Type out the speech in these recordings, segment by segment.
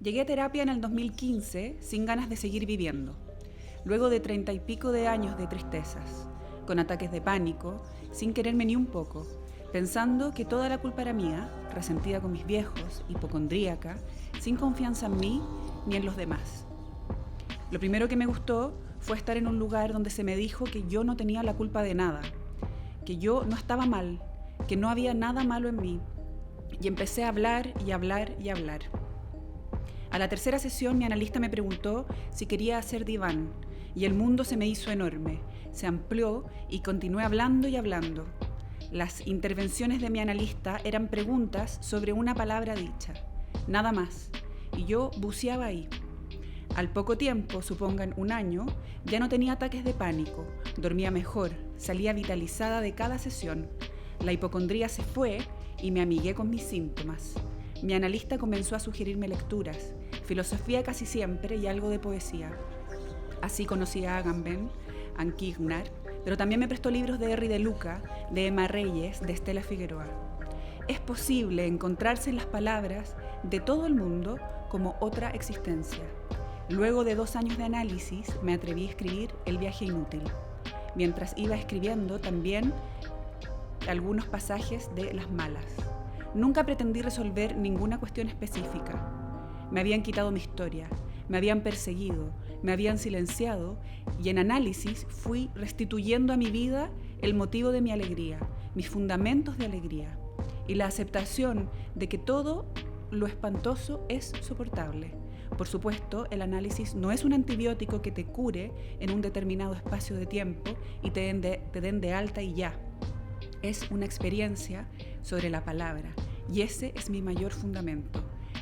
Llegué a terapia en el 2015 sin ganas de seguir viviendo, luego de 30 y pico de años de tristezas, con ataques de pánico, sin quererme ni un poco, pensando que toda la culpa era mía, resentida con mis viejos, hipocondríaca, sin confianza en mí ni en los demás. Lo primero que me gustó fue estar en un lugar donde se me dijo que yo no tenía la culpa de nada, que yo no estaba mal, que no había nada malo en mí. Y empecé a hablar y hablar y hablar. A la tercera sesión mi analista me preguntó si quería hacer diván y el mundo se me hizo enorme, se amplió y continué hablando y hablando. Las intervenciones de mi analista eran preguntas sobre una palabra dicha, nada más, y yo buceaba ahí. Al poco tiempo, supongan un año, ya no tenía ataques de pánico, dormía mejor, salía vitalizada de cada sesión. La hipocondría se fue y me amigué con mis síntomas. Mi analista comenzó a sugerirme lecturas, filosofía casi siempre y algo de poesía. Así conocí a Agamben, a Kierkegaard, pero también me prestó libros de Henry de Luca, de Emma Reyes, de Estela Figueroa. Es posible encontrarse en las palabras de todo el mundo como otra existencia. Luego de 2 años de análisis, me atreví a escribir El viaje inútil. Mientras iba escribiendo también algunos pasajes de Las malas. Nunca pretendí resolver ninguna cuestión específica. Me habían quitado mi historia, me habían perseguido, me habían silenciado y en análisis fui restituyendo a mi vida el motivo de mi alegría, mis fundamentos de alegría y la aceptación de que todo lo espantoso es soportable. Por supuesto, el análisis no es un antibiótico que te cure en un determinado espacio de tiempo y te den de alta y ya. Es una experiencia sobre la palabra y ese es mi mayor fundamento.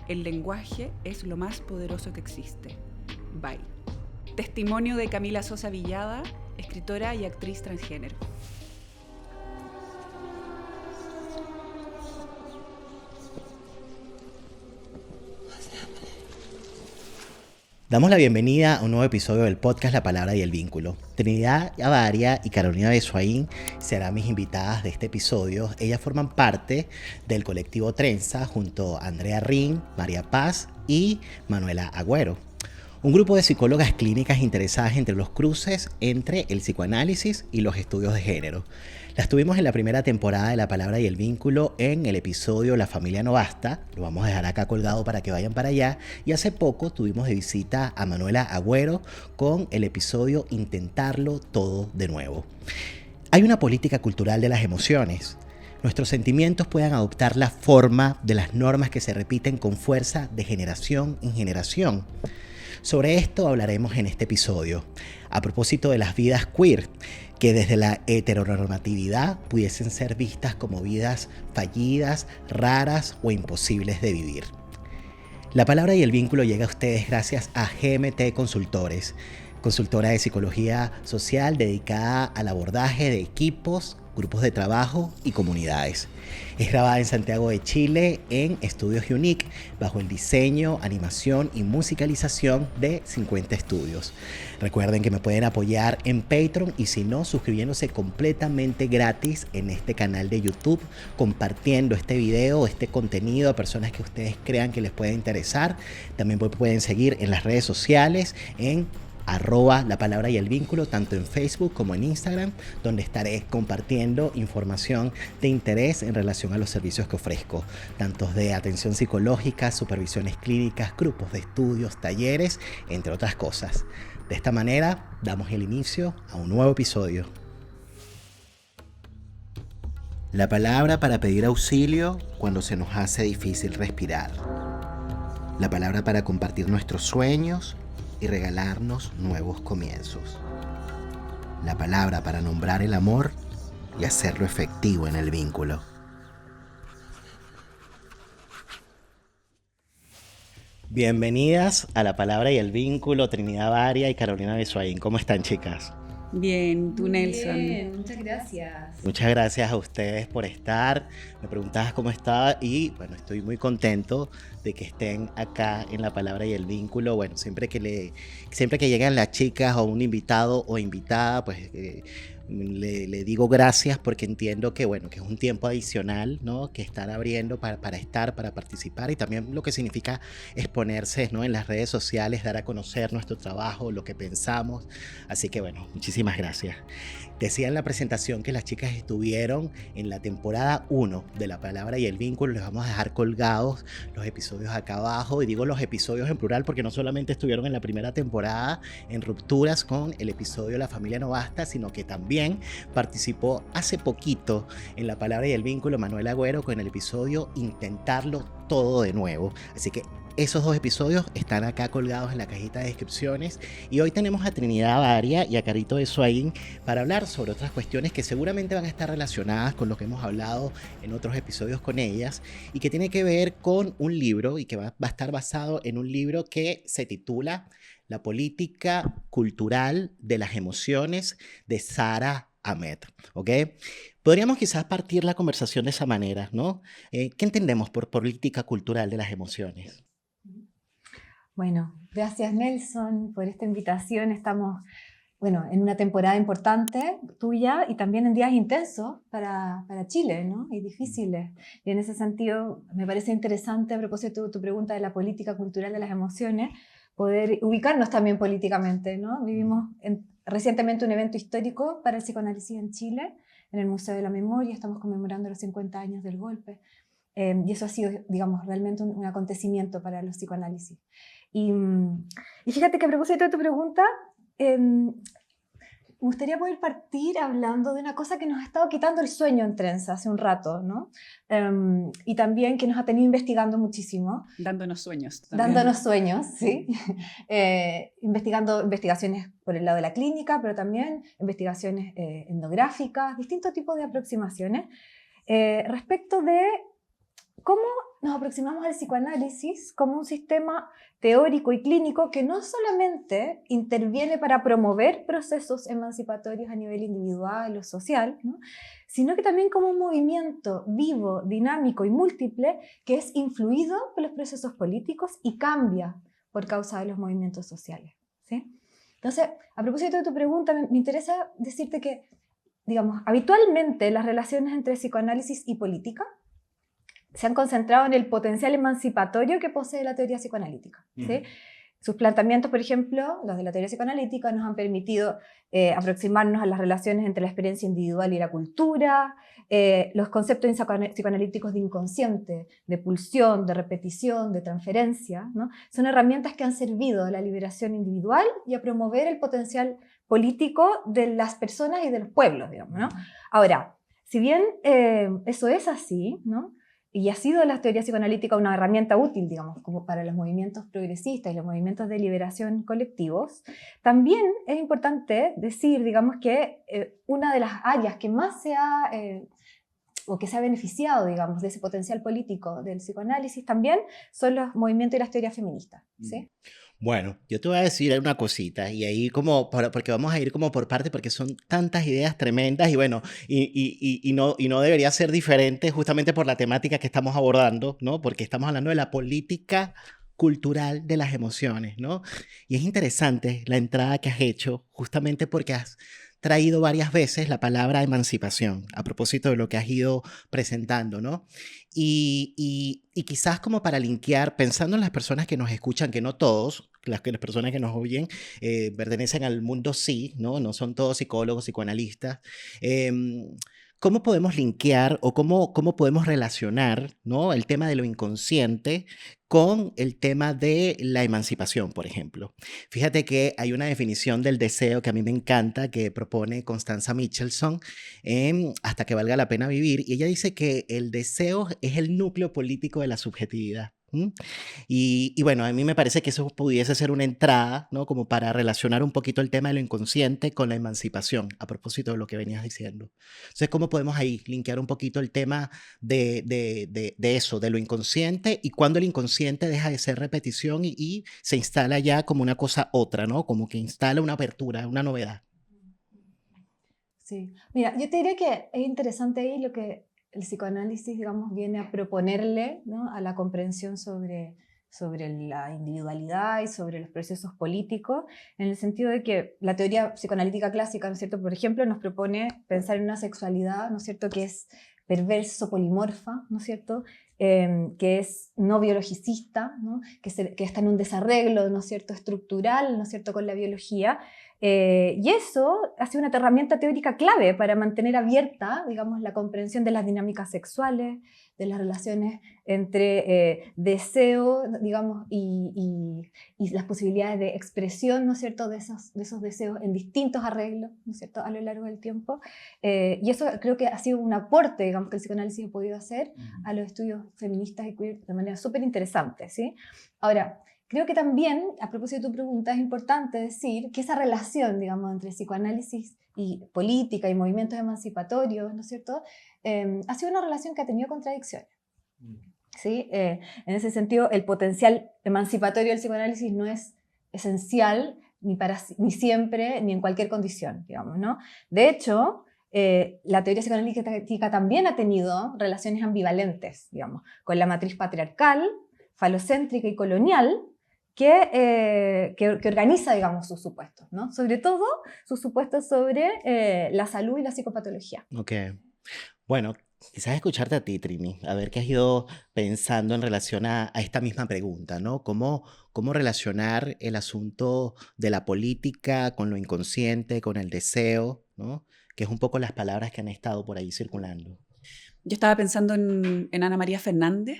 El lenguaje es lo más poderoso que existe. Bye. Testimonio de Camila Sosa Villada, escritora y actriz transgénero. Damos la bienvenida a un nuevo episodio del podcast La Palabra y el Vínculo. Trinidad Avaria y Carolina Besuain serán mis invitadas de este episodio. Ellas forman parte del colectivo Trenza junto a Andrea Rin, María Paz y Manuela Agüero. Un grupo de psicólogas clínicas interesadas entre los cruces entre el psicoanálisis y los estudios de género. Las tuvimos en la primera temporada de La Palabra y el Vínculo en el episodio La familia no basta. Lo vamos a dejar acá colgado para que vayan para allá. Y hace poco tuvimos de visita a Manuela Agüero con el episodio Intentarlo todo de nuevo. Hay una política cultural de las emociones. Nuestros sentimientos pueden adoptar la forma de las normas que se repiten con fuerza de generación en generación. Sobre esto hablaremos en este episodio, a propósito de las vidas queer, que desde la heteronormatividad pudiesen ser vistas como vidas fallidas, raras o imposibles de vivir. La Palabra y el Vínculo llega a ustedes gracias a GMT Consultores, consultora de psicología social dedicada al abordaje de equipos, grupos de trabajo y comunidades. Es grabada en Santiago de Chile en Estudios Unique bajo el diseño, animación y musicalización de 50 estudios. Recuerden que me pueden apoyar en Patreon y si no, suscribiéndose completamente gratis en este canal de YouTube, compartiendo este video, este contenido a personas que ustedes crean que les pueda interesar. También pueden seguir en las redes sociales en @La Palabra y el Vínculo, tanto en Facebook como en Instagram, donde estaré compartiendo información de interés en relación a los servicios que ofrezco, tanto de atención psicológica, supervisiones clínicas, grupos de estudios, talleres, entre otras cosas. De esta manera, damos el inicio a un nuevo episodio. La palabra para pedir auxilio cuando se nos hace difícil respirar. La palabra para compartir nuestros sueños y regalarnos nuevos comienzos. La palabra para nombrar el amor y hacerlo efectivo en el vínculo. Bienvenidas a La Palabra y el Vínculo, Trinidad Avaria y Carolina Besuain. ¿Cómo están, chicas? Bien, tú, Nelson. Bien, muchas gracias. Muchas gracias a ustedes por estar. Me preguntabas cómo estaba y bueno, estoy muy contento de que estén acá en La Palabra y el Vínculo. Bueno, siempre que llegan las chicas o un invitado o invitada, pues le digo gracias porque entiendo que, bueno, que es un tiempo adicional, ¿no? Que están abriendo para estar, para participar, y también lo que significa exponerse, ¿no? En las redes sociales, dar a conocer nuestro trabajo, lo que pensamos. Así que, bueno, muchísimas gracias. Decía en la presentación que las chicas estuvieron en la temporada 1 de La Palabra y el Vínculo. Les vamos a dejar colgados los episodios acá abajo, y digo los episodios en plural porque no solamente estuvieron en la primera temporada en Rupturas con el episodio La Familia No Basta, sino que también participó hace poquito en La Palabra y el Vínculo Manuel Agüero con el episodio Intentarlo Todo de Nuevo. Así que esos 2 episodios están acá colgados en la cajita de descripciones. Y hoy tenemos a Trinidad Avaria y a Carito de Suaín para hablar sobre otras cuestiones que seguramente van a estar relacionadas con lo que hemos hablado en otros episodios con ellas, y que tiene que ver con un libro, y que va a estar basado en un libro que se titula La política cultural de las emociones, de Sara Ahmed, ¿ok? Podríamos quizás partir la conversación de esa manera, ¿no? ¿Qué entendemos por política cultural de las emociones? Bueno, gracias Nelson por esta invitación. Estamos, bueno, en una temporada importante tuya y también en días intensos para Chile, ¿no? Y difíciles. Y en ese sentido me parece interesante, a propósito de tu pregunta de la política cultural de las emociones, poder ubicarnos también políticamente, ¿no? Vivimos recientemente un evento histórico para el psicoanálisis en Chile, en el Museo de la Memoria. Estamos conmemorando los 50 años del golpe. Y eso ha sido, digamos, realmente un acontecimiento para los psicoanálisis. Y fíjate que a propósito de tu pregunta, me gustaría poder partir hablando de una cosa que nos ha estado quitando el sueño en Trenza hace un rato, ¿no? Y también que nos ha tenido investigando muchísimo. Dándonos sueños. También. Dándonos sueños, sí. Investigaciones por el lado de la clínica, pero también investigaciones etnográficas, distintos tipos de aproximaciones respecto de cómo nos aproximamos al psicoanálisis como un sistema teórico y clínico que no solamente interviene para promover procesos emancipatorios a nivel individual o social, ¿no? Sino que también como un movimiento vivo, dinámico y múltiple que es influido por los procesos políticos y cambia por causa de los movimientos sociales, ¿sí? Entonces, a propósito de tu pregunta, me interesa decirte que, digamos, habitualmente las relaciones entre psicoanálisis y política se han concentrado en el potencial emancipatorio que posee la teoría psicoanalítica, ¿sí? Sus planteamientos, por ejemplo, los de la teoría psicoanalítica, nos han permitido aproximarnos a las relaciones entre la experiencia individual y la cultura, los conceptos psicoanalíticos de inconsciente, de pulsión, de repetición, de transferencia, ¿no? Son herramientas que han servido a la liberación individual y a promover el potencial político de las personas y de los pueblos, digamos, ¿no? Ahora, si bien eso es así, ¿no? Y ha sido la teoría psicoanalítica una herramienta útil, digamos, como para los movimientos progresistas y los movimientos de liberación colectivos, también es importante decir, digamos, que una de las áreas que más se ha, o que se ha beneficiado, digamos, de ese potencial político del psicoanálisis también son los movimientos y las teorías feministas, ¿sí? Bueno, yo te voy a decir una cosita, y ahí porque vamos a ir como por parte, porque son tantas ideas tremendas, y bueno, y no debería ser diferente justamente por la temática que estamos abordando, ¿no? Porque estamos hablando de la política cultural de las emociones, ¿no? Y es interesante la entrada que has hecho, justamente porque has traído varias veces la palabra emancipación, a propósito de lo que has ido presentando, ¿no? Y quizás como para linkear, pensando en las personas que nos escuchan, que no todos, las personas que nos oyen, pertenecen al mundo sí, ¿no? No son todos psicólogos, psicoanalistas. ¿Cómo podemos linkear o cómo podemos relacionar, ¿no? El tema de lo inconsciente con el tema de la emancipación, por ejemplo? Fíjate que hay una definición del deseo que a mí me encanta, que propone Constanza Michelson en Hasta que valga la pena vivir, y ella dice que el deseo es el núcleo político de la subjetividad. Y bueno, a mí me parece que eso pudiese ser una entrada, ¿no? Como para relacionar un poquito el tema de lo inconsciente con la emancipación, a propósito de lo que venías diciendo. Entonces, ¿cómo podemos ahí linkear un poquito el tema de eso, de lo inconsciente, y cuando el inconsciente deja de ser repetición y se instala ya como una cosa otra, ¿no? Como que instala una apertura, una novedad? Sí. Mira, yo te diría que es interesante ahí lo que el psicoanálisis, digamos, viene a proponerle, ¿no? A la comprensión sobre sobre la individualidad y sobre los procesos políticos, en el sentido de que la teoría psicoanalítica clásica, ¿no es cierto?, por ejemplo, nos propone pensar en una sexualidad, ¿no es cierto?, que es perverso, polimorfa, ¿no es cierto?, que es no biologicista, ¿no?, que está en un desarreglo, ¿no es cierto?, estructural, ¿no es cierto?, con la biología. Y eso ha sido una herramienta teórica clave para mantener abierta, digamos, la comprensión de las dinámicas sexuales, de las relaciones entre deseo, digamos, y las posibilidades de expresión, ¿no es cierto?, de esos deseos en distintos arreglos, ¿no es cierto?, a lo largo del tiempo. Y eso creo que ha sido un aporte, digamos, que el psicoanálisis ha podido hacer a los estudios feministas y queer de manera súper interesante, ¿sí? Ahora, creo que también, a propósito de tu pregunta, es importante decir que esa relación, digamos, entre psicoanálisis y política y movimientos emancipatorios, ¿no es cierto?, ha sido una relación que ha tenido contradicciones. ¿Sí? En ese sentido, el potencial emancipatorio del psicoanálisis no es esencial ni siempre, ni en cualquier condición, digamos, ¿no? De hecho, la teoría psicoanalítica también ha tenido relaciones ambivalentes, digamos, con la matriz patriarcal, falocéntrica y colonial, que organiza, digamos, sus supuestos, ¿no? Sobre todo sus supuestos sobre la salud y la psicopatología. Ok. Bueno, quizás escucharte a ti, Trini, a ver qué has ido pensando en relación a esta misma pregunta, ¿no? ¿Cómo relacionar el asunto de la política con lo inconsciente, con el deseo, ¿no? Que es un poco las palabras que han estado por ahí circulando. Yo estaba pensando en Ana María Fernández,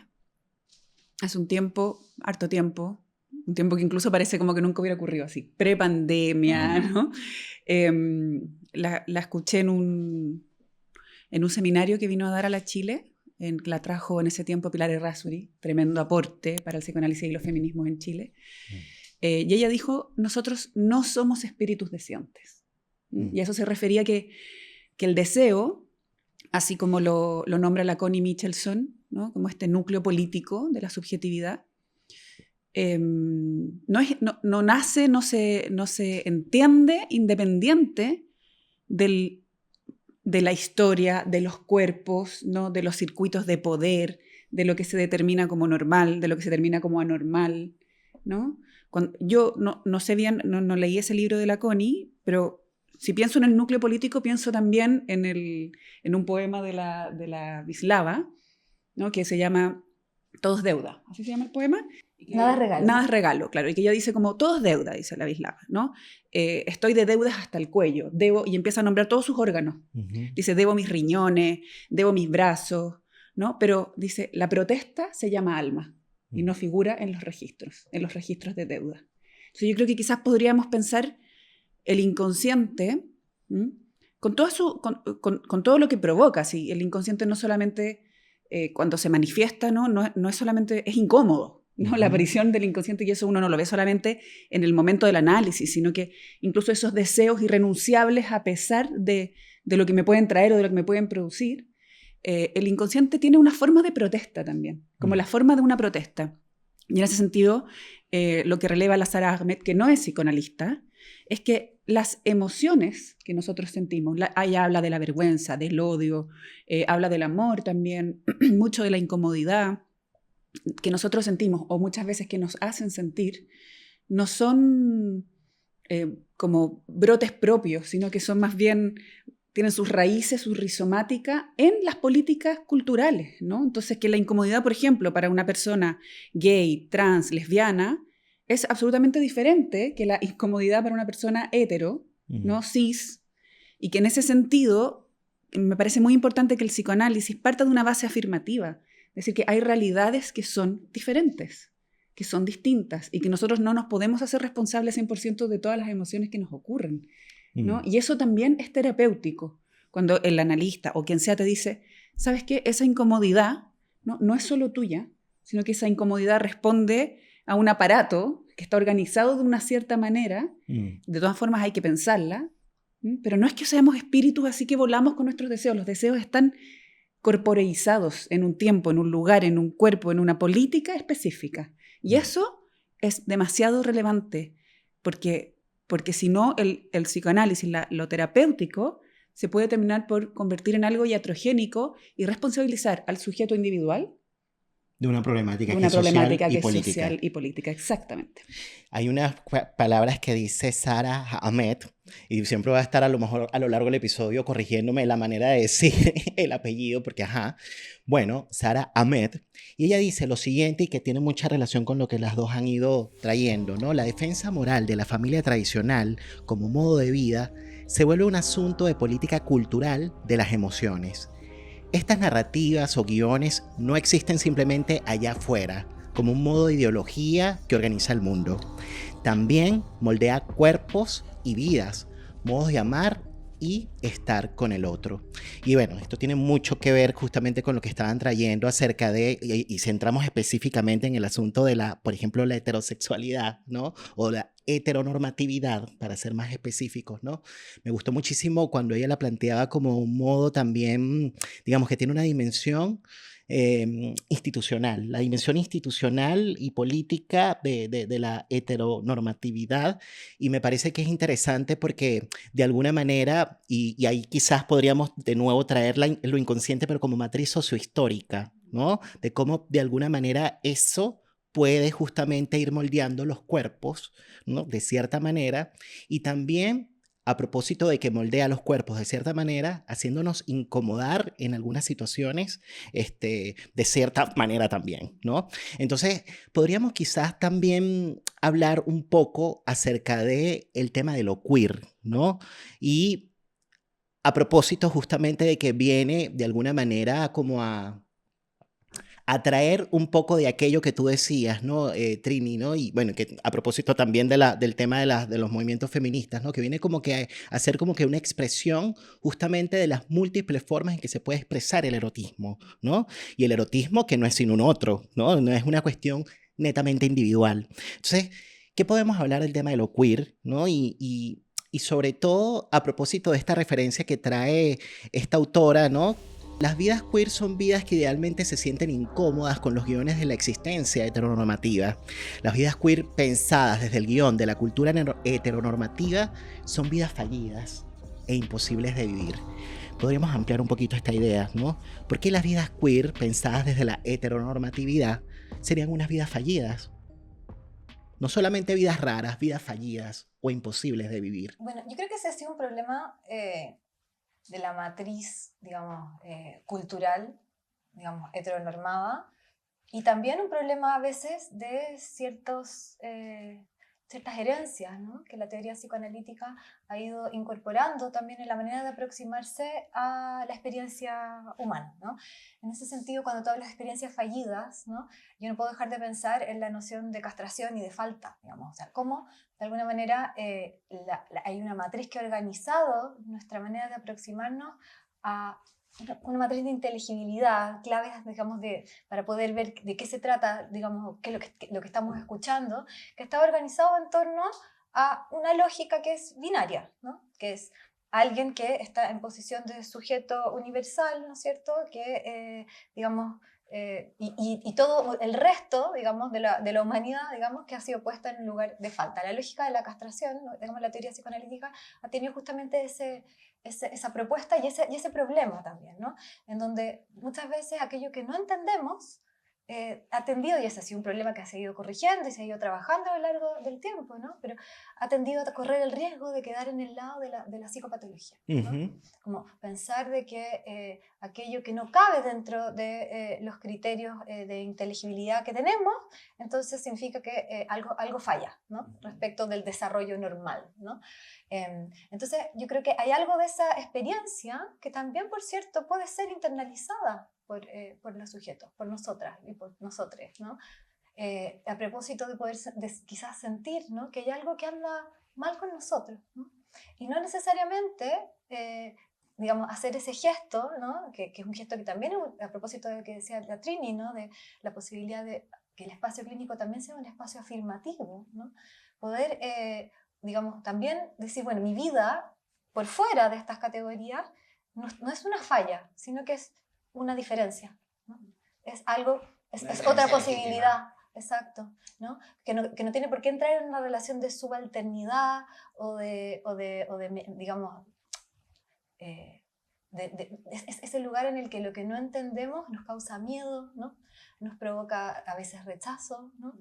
hace un tiempo, harto tiempo, un tiempo que incluso parece como que nunca hubiera ocurrido así, pre-pandemia, ¿no? La escuché en un seminario que vino a dar a la Chile, la trajo en ese tiempo Pilar Errázuriz, tremendo aporte para el psicoanálisis y los feminismos en Chile. Y ella dijo, nosotros no somos espíritus deseantes. Y a eso se refería que el deseo, así como lo nombra la Connie Michelson, ¿no?, como este núcleo político de la subjetividad, no nace, no se entiende independiente de la historia, de los cuerpos, ¿no?, de los circuitos de poder, de lo que se determina como normal, de lo que se determina como anormal, ¿no? Yo no sé bien, no leí ese libro de la Connie, pero si pienso en el núcleo político, pienso también en un poema de la Wisława, ¿no?, que se llama Todo es deuda, así se llama el poema. Nada es regalo. Nada es regalo, claro, y que ella dice como, todo es deuda, dice la Wisława, ¿no? Estoy de deudas hasta el cuello, debo, y empieza a nombrar todos sus órganos. Dice, debo mis riñones, debo mis brazos, ¿no? Pero dice, la protesta se llama alma y no figura en los registros de deuda. Entonces yo creo que quizás podríamos pensar el inconsciente, con todo lo que provoca, ¿sí? El inconsciente no solamente cuando se manifiesta, no es solamente, es incómodo, ¿no? La aparición del inconsciente, y eso uno no lo ve solamente en el momento del análisis, sino que incluso esos deseos irrenunciables a pesar de lo que me pueden traer o de lo que me pueden producir, el inconsciente tiene una forma de protesta también, como la forma de una protesta. Y en ese sentido, lo que releva la Sara Ahmed, que no es psicoanalista, es que las emociones que nosotros sentimos, ella habla de la vergüenza, del odio, habla del amor también, mucho de la incomodidad que nosotros sentimos, o muchas veces que nos hacen sentir, no son como brotes propios, sino que son más bien, tienen sus raíces, su rizomática en las políticas culturales, ¿no? Entonces, que la incomodidad, por ejemplo, para una persona gay, trans, lesbiana, es absolutamente diferente que la incomodidad para una persona hetero, ¿no?, cis, y que en ese sentido me parece muy importante que el psicoanálisis parta de una base afirmativa, es decir, que hay realidades que son diferentes, que son distintas, y que nosotros no nos podemos hacer responsables 100% de todas las emociones que nos ocurren, ¿no? Y eso también es terapéutico, cuando el analista o quien sea te dice, ¿sabes qué? Esa incomodidad no es solo tuya, sino que esa incomodidad responde a un aparato que está organizado de una cierta manera. De todas formas hay que pensarla, pero no es que seamos espíritus así que volamos con nuestros deseos. Los deseos están corporeizados en un tiempo, en un lugar, en un cuerpo, en una política específica. Y eso es demasiado relevante, porque si no, el psicoanálisis, lo terapéutico, se puede terminar por convertir en algo iatrogénico y responsabilizar al sujeto individual De una problemática de que una es social problemática y que es política. social y política, exactamente. Hay unas palabras que dice Sara Ahmed, y siempre va a estar a lo mejor a lo largo del episodio corrigiéndome la manera de decir el apellido, porque bueno, Sara Ahmed, y ella dice lo siguiente y que tiene mucha relación con lo que las dos han ido trayendo, ¿no? La defensa moral de la familia tradicional como modo de vida se vuelve un asunto de política cultural de las emociones. Estas narrativas o guiones no existen simplemente allá afuera, como un modo de ideología que organiza el mundo. También moldea cuerpos y vidas, modos de amar y estar con el otro. Y bueno, esto tiene mucho que ver justamente con lo que estaban trayendo acerca de, y centramos específicamente en el asunto de por ejemplo, la heterosexualidad, ¿no? O la heteronormatividad, para ser más específicos, ¿no? Me gustó muchísimo cuando ella la planteaba como un modo también, digamos, que tiene una dimensión institucional, la dimensión institucional y política de la heteronormatividad, y me parece que es interesante porque de alguna manera, y ahí quizás podríamos de nuevo traer lo inconsciente, pero como matriz sociohistórica, ¿no? De cómo de alguna manera eso puede justamente ir moldeando los cuerpos, ¿no? De cierta manera, y también a propósito de que moldea los cuerpos de cierta manera, haciéndonos incomodar en algunas situaciones, de cierta manera también, ¿no? Entonces, podríamos quizás también hablar un poco acerca del tema de lo queer, ¿no? Y a propósito justamente de que viene de alguna manera como a atraer un poco de aquello que tú decías, ¿no, Trini, ¿no? Y bueno, que a propósito también del tema de los movimientos feministas, ¿no? Que viene como que a ser como que una expresión justamente de las múltiples formas en que se puede expresar el erotismo, ¿no? Y el erotismo que no es sin un otro, ¿no? No es una cuestión netamente individual. Entonces, ¿qué podemos hablar del tema de lo queer, ¿no? Y sobre todo a propósito de esta referencia que trae esta autora, ¿no? Las vidas queer son vidas que idealmente se sienten incómodas con los guiones de la existencia heteronormativa. Las vidas queer pensadas desde el guión de la cultura heteronormativa son vidas fallidas e imposibles de vivir. Podríamos ampliar un poquito esta idea, ¿no? ¿Por qué las vidas queer pensadas desde la heteronormatividad serían unas vidas fallidas? No solamente vidas raras, vidas fallidas o imposibles de vivir. Bueno, yo creo que ese ha sido un problema de la matriz, digamos, cultural, digamos, heteronormada, y también un problema a veces de ciertas herencias, ¿no? Que la teoría psicoanalítica ha ido incorporando también en la manera de aproximarse a la experiencia humana, ¿no? En ese sentido, cuando tú hablas de experiencias fallidas, ¿no? Yo no puedo dejar de pensar en la noción de castración y de falta, digamos, o sea, cómo de alguna manera hay una matriz que ha organizado nuestra manera de aproximarnos a una matriz de inteligibilidad, claves, digamos, para poder ver de qué se trata, digamos, qué es lo que estamos escuchando, que está organizado en torno a una lógica que es binaria, ¿no? Que es alguien que está en posición de sujeto universal, ¿no es cierto? Que, digamos, y todo el resto, digamos, de la humanidad, digamos, que ha sido puesta en un lugar de falta. La lógica de la castración, ¿no? Digamos, la teoría psicoanalítica ha tenido justamente esa propuesta y ese problema también, ¿no? En donde muchas veces aquello que no entendemos ha tendido, y ese ha sido un problema que ha seguido corrigiendo y se ha ido trabajando a lo largo del tiempo, ¿no? Pero ha tendido a correr el riesgo de quedar en el lado de la psicopatología, ¿no? Como pensar de que aquello que no cabe dentro de los criterios de inteligibilidad que tenemos, entonces significa que algo falla, ¿no? Respecto del desarrollo normal, ¿no? Entonces yo creo que hay algo de esa experiencia que también, por cierto, puede ser internalizada por los sujetos, por nosotras y por nosotres, ¿no? A propósito de poder quizás sentir, ¿no? Que hay algo que anda mal con nosotros, ¿no? Y no necesariamente, digamos, hacer ese gesto, ¿no? Que es un gesto que también, a propósito de lo que decía la Trini, ¿no? De la posibilidad de que el espacio clínico también sea un espacio afirmativo, ¿no? Poder, digamos, también decir, bueno, mi vida por fuera de estas categorías no es una falla, sino que es una diferencia, ¿no? Es algo, es otra posibilidad, exacto, ¿no? Que no tiene por qué entrar en una relación de subalternidad o de digamos, es el lugar en el que lo que no entendemos nos causa miedo, ¿no? nos provoca a veces rechazo, ¿no?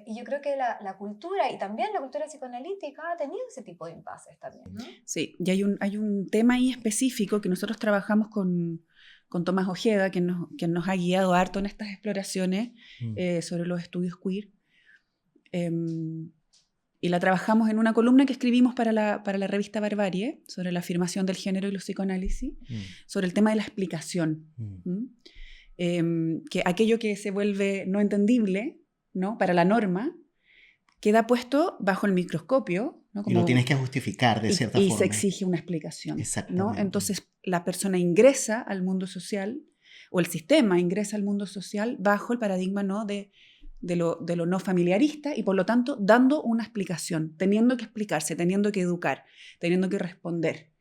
Y yo creo que la cultura, y también la cultura psicoanalítica, ha tenido ese tipo de impases también, ¿no? Sí, y hay un tema ahí específico que nosotros trabajamos con Tomás Ojeda, que nos ha guiado harto en estas exploraciones sobre los estudios queer. Y la trabajamos en una columna que escribimos para la revista Barbarie, sobre la afirmación del género y los psicoanálisis, sobre el tema de la explicación. Que aquello que se vuelve no entendible, ¿no?, para la norma, queda puesto bajo el microscopio, ¿no? Y lo tienes que justificar de cierta forma. Y se exige una explicación. Exactamente. ¿No? Entonces la persona ingresa al mundo social, o el sistema ingresa al mundo social bajo el paradigma, ¿no?, de lo no familiarista, y por lo tanto dando una explicación, teniendo que explicarse, teniendo que educar, teniendo que responder.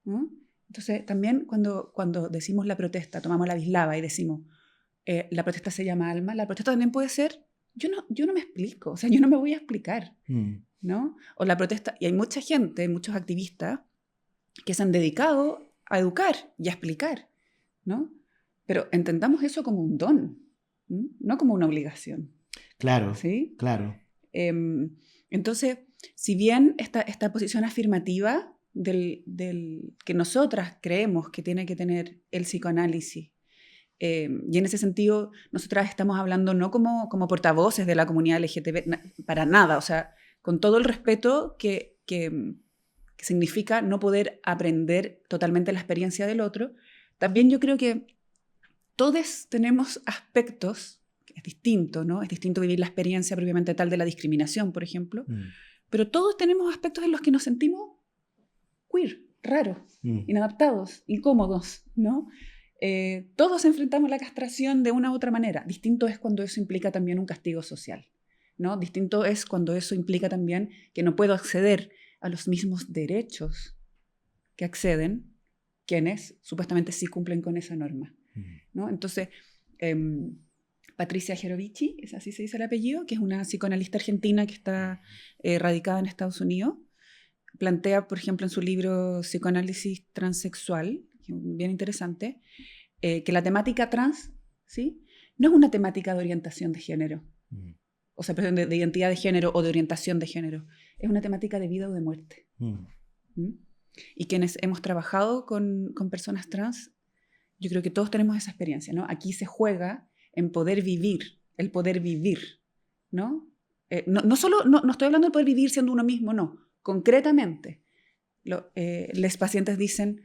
¿No? Entonces también cuando decimos la protesta, tomamos la bislava y decimos la protesta se llama alma, la protesta también puede ser yo no me explico, o sea, yo no me voy a explicar, ¿no? O la protesta, y hay mucha gente, muchos activistas que se han dedicado a educar y a explicar, ¿no? Pero entendamos eso como un don, no como una obligación. Claro, ¿sí? Claro. Entonces, si bien esta posición afirmativa del que nosotras creemos que tiene que tener el psicoanálisis, y en ese sentido nosotras estamos hablando no como portavoces de la comunidad LGTB, para nada, o sea, con todo el respeto que significa no poder aprender totalmente la experiencia del otro, también yo creo que todos tenemos aspectos, es distinto, ¿no? Es distinto vivir la experiencia propiamente tal de la discriminación, por ejemplo, pero todos tenemos aspectos en los que nos sentimos queer, raros, inadaptados, incómodos, ¿no? Todos enfrentamos la castración de una u otra manera. Distinto es cuando eso implica también un castigo social, ¿no? Distinto es cuando eso implica también que no puedo acceder a los mismos derechos que acceden quienes supuestamente sí cumplen con esa norma, ¿no? Entonces, Patricia Gerovici, es así se dice el apellido, que es una psicoanalista argentina que está radicada en Estados Unidos, plantea, por ejemplo, en su libro Psicoanálisis Transexual, bien interesante, que la temática trans, ¿sí?, no es una temática de orientación de género, o sea, perdón, de identidad de género o de orientación de género, es una temática de vida o de muerte. Y quienes hemos trabajado con personas trans, yo creo que todos tenemos esa experiencia, ¿no? Aquí se juega en poder vivir, el poder vivir, ¿no? No estoy hablando del poder vivir siendo uno mismo, no. Concretamente, los pacientes dicen,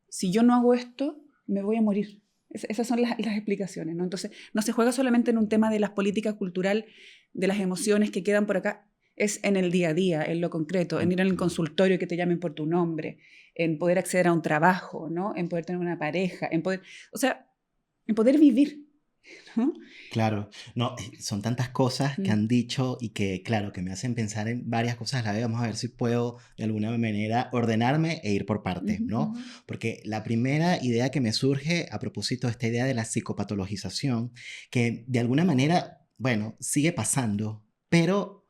si yo no hago esto, me voy a morir. Esas son las explicaciones, ¿no? Entonces, no se juega solamente en un tema de las políticas culturales, de las emociones que quedan por acá, es en el día a día, en lo concreto, en ir al consultorio y que te llamen por tu nombre, en poder acceder a un trabajo, ¿no? En poder tener una pareja, en poder vivir, ¿no? Claro, no, son tantas cosas que han dicho y que, claro, que me hacen pensar en varias cosas a la vez. Vamos a ver si puedo de alguna manera ordenarme e ir por partes, ¿no? Porque la primera idea que me surge a propósito de esta idea de la psicopatologización, que de alguna manera, bueno, sigue pasando, pero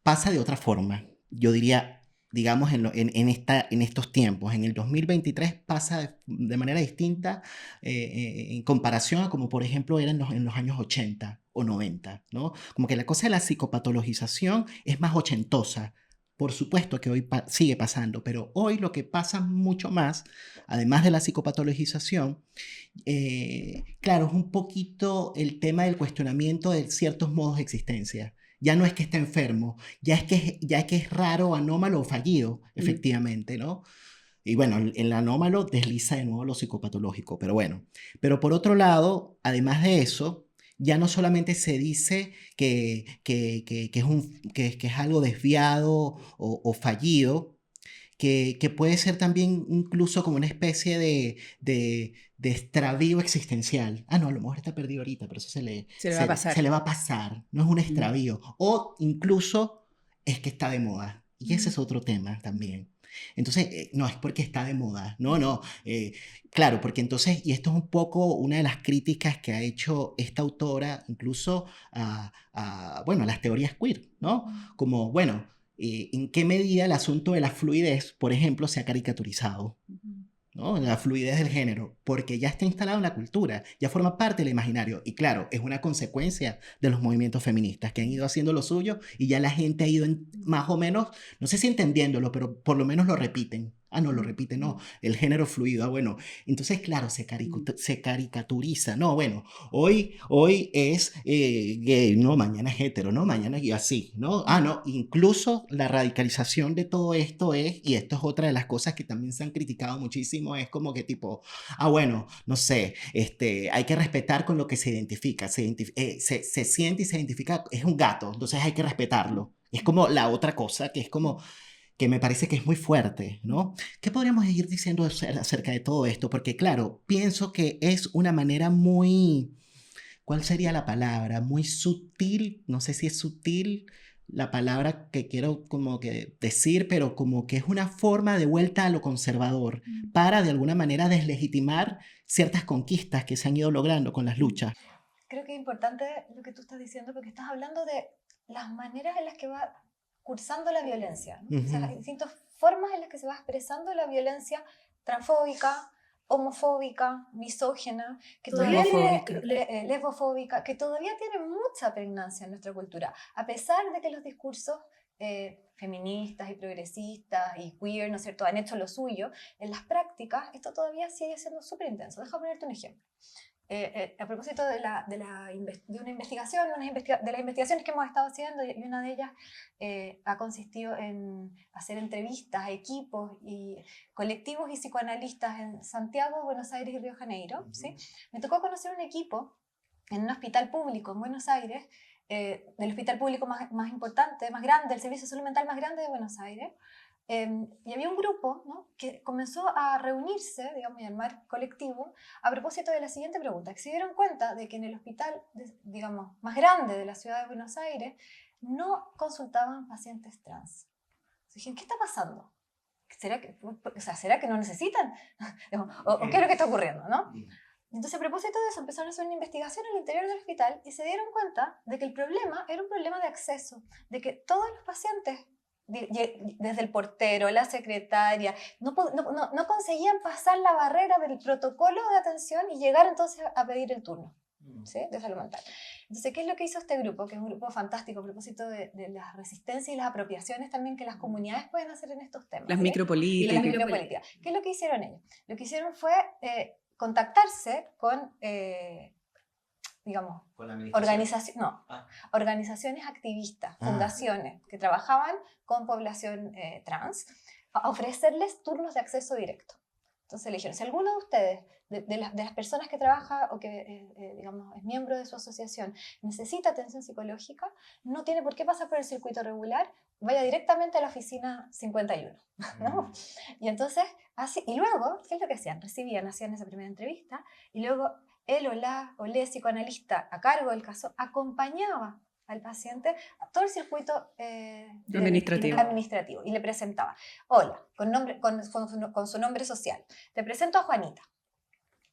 pasa de otra forma. Yo diría, digamos, en estos tiempos, en el 2023 pasa de manera distinta en comparación a como, por ejemplo, era en los años 80 o 90, ¿no? Como que la cosa de la psicopatologización es más ochentosa. Por supuesto que hoy sigue pasando, pero hoy lo que pasa mucho más, además de la psicopatologización, claro, es un poquito el tema del cuestionamiento de ciertos modos de existencia. Ya no es que esté enfermo, ya es que es raro, anómalo o fallido, efectivamente, ¿no? Y bueno, el anómalo desliza de nuevo lo psicopatológico, pero bueno. Pero por otro lado, además de eso, ya no solamente se dice que es algo desviado o fallido, que puede ser también incluso como una especie de extravío existencial. Ah, no, a lo mejor está perdido ahorita, pero eso se le va a pasar. Se le va a pasar, no es un extravío. O incluso es que está de moda. Y ese es otro tema también. Entonces, no es porque está de moda, no. Claro, porque entonces, y esto es un poco una de las críticas que ha hecho esta autora, incluso a las teorías queer, ¿no? Como, bueno, ¿en qué medida el asunto de la fluidez, por ejemplo, se ha caricaturizado? ¿no? La fluidez del género, porque ya está instalado en la cultura, ya forma parte del imaginario. Y claro, es una consecuencia de los movimientos feministas que han ido haciendo lo suyo y ya la gente ha ido más o menos, no sé si entendiéndolo, pero por lo menos lo repiten. Ah, no, lo repiten, no, el género fluido, ah, bueno. Entonces, claro, se caricaturiza, no, bueno, hoy es gay, no, mañana es hetero, no, mañana y así, ¿no? Ah, no, incluso la radicalización de todo esto es, y esto es otra de las cosas que también se han criticado muchísimo, es como que tipo, ah, bueno, no sé, hay que respetar con lo que se identifica, se siente y se identifica, es un gato, entonces hay que respetarlo. Es como la otra cosa, que es como que me parece que es muy fuerte, ¿no? ¿Qué podríamos ir diciendo acerca de todo esto? Porque claro, pienso que es una manera muy, ¿cuál sería la palabra? Muy sutil, no sé si es sutil la palabra que quiero como que decir, pero como que es una forma de vuelta a lo conservador para de alguna manera deslegitimar ciertas conquistas que se han ido logrando con las luchas. Creo que es importante lo que tú estás diciendo porque estás hablando de las maneras en las que va cursando la violencia, ¿no? O sea, hay distintas formas en las que se va expresando la violencia transfóbica, homofóbica, misógina, que todavía lesbofóbica, que todavía tiene mucha pregnancia en nuestra cultura, a pesar de que los discursos feministas y progresistas y queer, ¿no es cierto?, han hecho lo suyo, en las prácticas esto todavía sigue siendo súper intenso. Déjame ponerte un ejemplo. A propósito de una investigación, de las investigaciones que hemos estado haciendo, y una de ellas ha consistido en hacer entrevistas a equipos y colectivos y psicoanalistas en Santiago, Buenos Aires y Río de Janeiro, ¿sí? Me tocó conocer un equipo en un hospital público en Buenos Aires, del hospital público más importante, más grande, el servicio de salud mental más grande de Buenos Aires. Y había un grupo, ¿no?, que comenzó a reunirse, digamos, y armar colectivo a propósito de la siguiente pregunta, que se dieron cuenta de que en el hospital, digamos, más grande de la ciudad de Buenos Aires no consultaban pacientes trans. Dijeron, ¿qué está pasando? ¿Será que no necesitan? ¿O qué es lo que está ocurriendo, no? Entonces, a propósito de eso, empezaron a hacer una investigación al interior del hospital y se dieron cuenta de que el problema era un problema de acceso, de que todos los pacientes, desde el portero, la secretaria, no conseguían pasar la barrera del protocolo de atención y llegar entonces a pedir el turno, ¿sí?, de salud mental. Entonces, ¿qué es lo que hizo este grupo? Que es un grupo fantástico a propósito de las resistencias y las apropiaciones también que las comunidades pueden hacer en estos temas. Las micropolíticas. Y las micropolíticas. ¿Qué es lo que hicieron ellos? Lo que hicieron fue contactarse con... digamos, organizaciones activistas, fundaciones que trabajaban con población trans, a ofrecerles turnos de acceso directo. Entonces le dijeron, si alguno de ustedes, de las personas que trabaja o que digamos, es miembro de su asociación, necesita atención psicológica, no tiene por qué pasar por el circuito regular, vaya directamente a la oficina 51, ¿no? Y entonces, así, y luego, ¿qué es lo que hacían? Hacían esa primera entrevista, y luego él o la psicoanalista a cargo del caso acompañaba al paciente a todo el circuito administrativo y le presentaba, hola, con su nombre social, te presento a Juanita,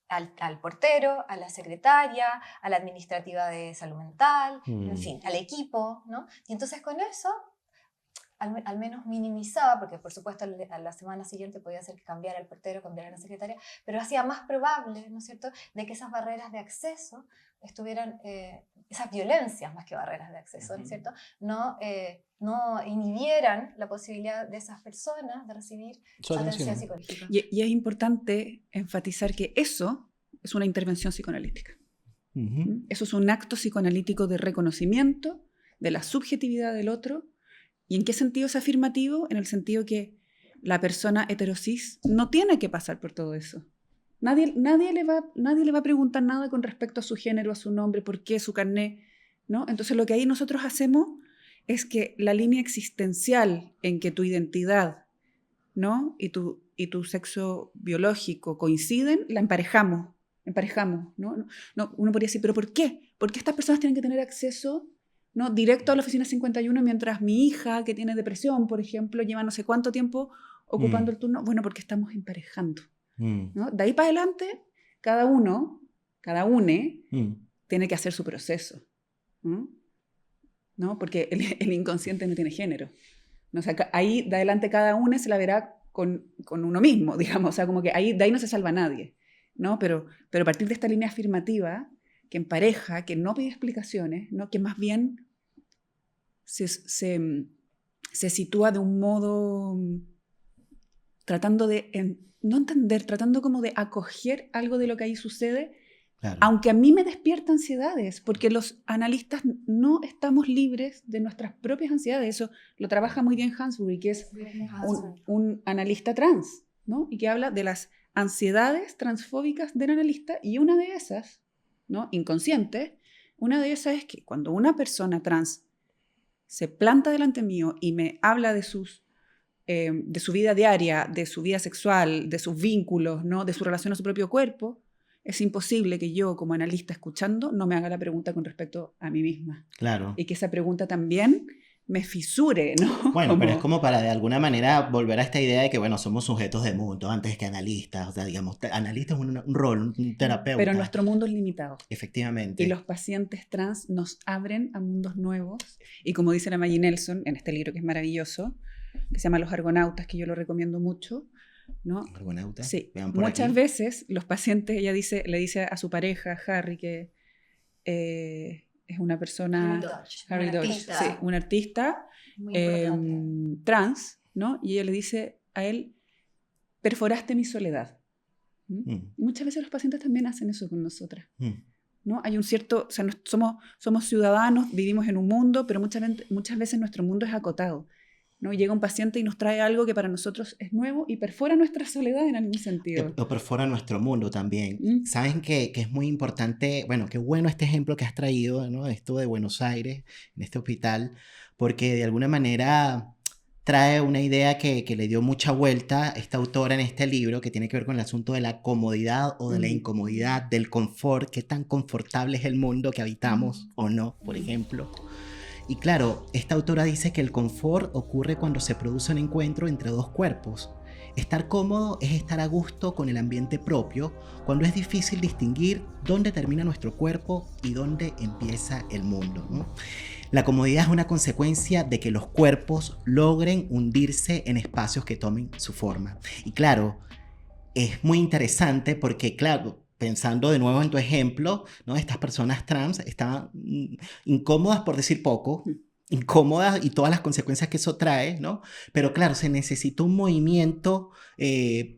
al portero, a la secretaria, a la administrativa de salud mental, en fin, al equipo, ¿no? Y entonces con eso al menos minimizaba, porque por supuesto a la semana siguiente podía ser que cambiara el portero, cambiara la secretaria, pero hacía más probable, ¿no es cierto?, de que esas barreras de acceso estuvieran, esas violencias más que barreras de acceso, ¿no es cierto?, no inhibieran la posibilidad de esas personas de recibir atención psicológica. Y es importante enfatizar que eso es una intervención psicoanalítica. Eso es un acto psicoanalítico de reconocimiento de la subjetividad del otro. ¿Y en qué sentido es afirmativo? En el sentido que la persona heterosis no tiene que pasar por todo eso. Nadie le va a preguntar nada con respecto a su género, a su nombre, por qué, su carnet, ¿no? Entonces lo que ahí nosotros hacemos es que la línea existencial en que tu identidad, ¿no?, y tu sexo biológico coinciden, la emparejamos, ¿no? Uno podría decir, ¿pero por qué? ¿Por qué estas personas tienen que tener acceso, ¿no?, directo a la oficina 51 mientras mi hija, que tiene depresión, por ejemplo, lleva no sé cuánto tiempo ocupando el turno? Bueno, porque estamos emparejando, ¿no? De ahí para adelante, cada une, tiene que hacer su proceso, ¿no? Porque el inconsciente no tiene género, ¿no? O sea, ahí de adelante cada uno se la verá con uno mismo, digamos, o sea, como que de ahí no se salva nadie, ¿no? Pero a partir de esta línea afirmativa, que empareja, que no pide explicaciones, ¿no? Que más bien se sitúa de un modo tratando de, no entender, tratando como de acoger algo de lo que ahí sucede, Claro. aunque a mí me despierta ansiedades, porque los analistas no estamos libres de nuestras propias ansiedades. Eso lo trabaja muy bien Hansbury, que es un analista trans, ¿no? Y que habla de las ansiedades transfóbicas del analista, y una de esas, ¿no? Inconsciente, una de esas es que cuando una persona trans se planta delante mío y me habla de su vida diaria, de su vida sexual, de sus vínculos, ¿no? De su relación a su propio cuerpo, es imposible que yo, como analista escuchando, no me haga la pregunta con respecto a mí misma. Claro. Y que esa pregunta también me fisure, ¿no? Bueno, pero es como para de alguna manera volver a esta idea de que, bueno, somos sujetos de mundo antes que analistas. O sea, digamos, analista es un rol, un terapeuta. Pero nuestro mundo es limitado. Efectivamente. Y los pacientes trans nos abren a mundos nuevos. Y como dice la Maggie Nelson en este libro que es maravilloso, que se llama Los Argonautas, que yo lo recomiendo mucho, ¿no? ¿Argonautas? Sí. Muchas veces los pacientes, ella le dice a su pareja, Harry, que es una persona... Harry Dodge, sí, un artista trans, ¿no? Y ella le dice a él, perforaste mi soledad. Y muchas veces los pacientes también hacen eso con nosotras. ¿No? Hay un cierto, o sea, somos ciudadanos, vivimos en un mundo, pero muchas veces nuestro mundo es acotado, ¿no? Llega un paciente y nos trae algo que para nosotros es nuevo y perfora nuestra soledad en algún sentido. O perfora nuestro mundo también. Saben que es muy importante, bueno, qué bueno este ejemplo que has traído, ¿no? Esto de Buenos Aires, en este hospital, porque de alguna manera trae una idea que le dio mucha vuelta esta autora en este libro, que tiene que ver con el asunto de la comodidad o de la incomodidad, del confort, qué tan confortable es el mundo que habitamos o no, por ejemplo. Y claro, esta autora dice que el confort ocurre cuando se produce un encuentro entre dos cuerpos. Estar cómodo es estar a gusto con el ambiente propio, cuando es difícil distinguir dónde termina nuestro cuerpo y dónde empieza el mundo, ¿no? La comodidad es una consecuencia de que los cuerpos logren hundirse en espacios que tomen su forma. Y claro, es muy interesante porque, claro, pensando de nuevo en tu ejemplo, ¿no? Estas personas trans estaban incómodas, por decir poco, incómodas y todas las consecuencias que eso trae, ¿no? Pero claro, se necesita un movimiento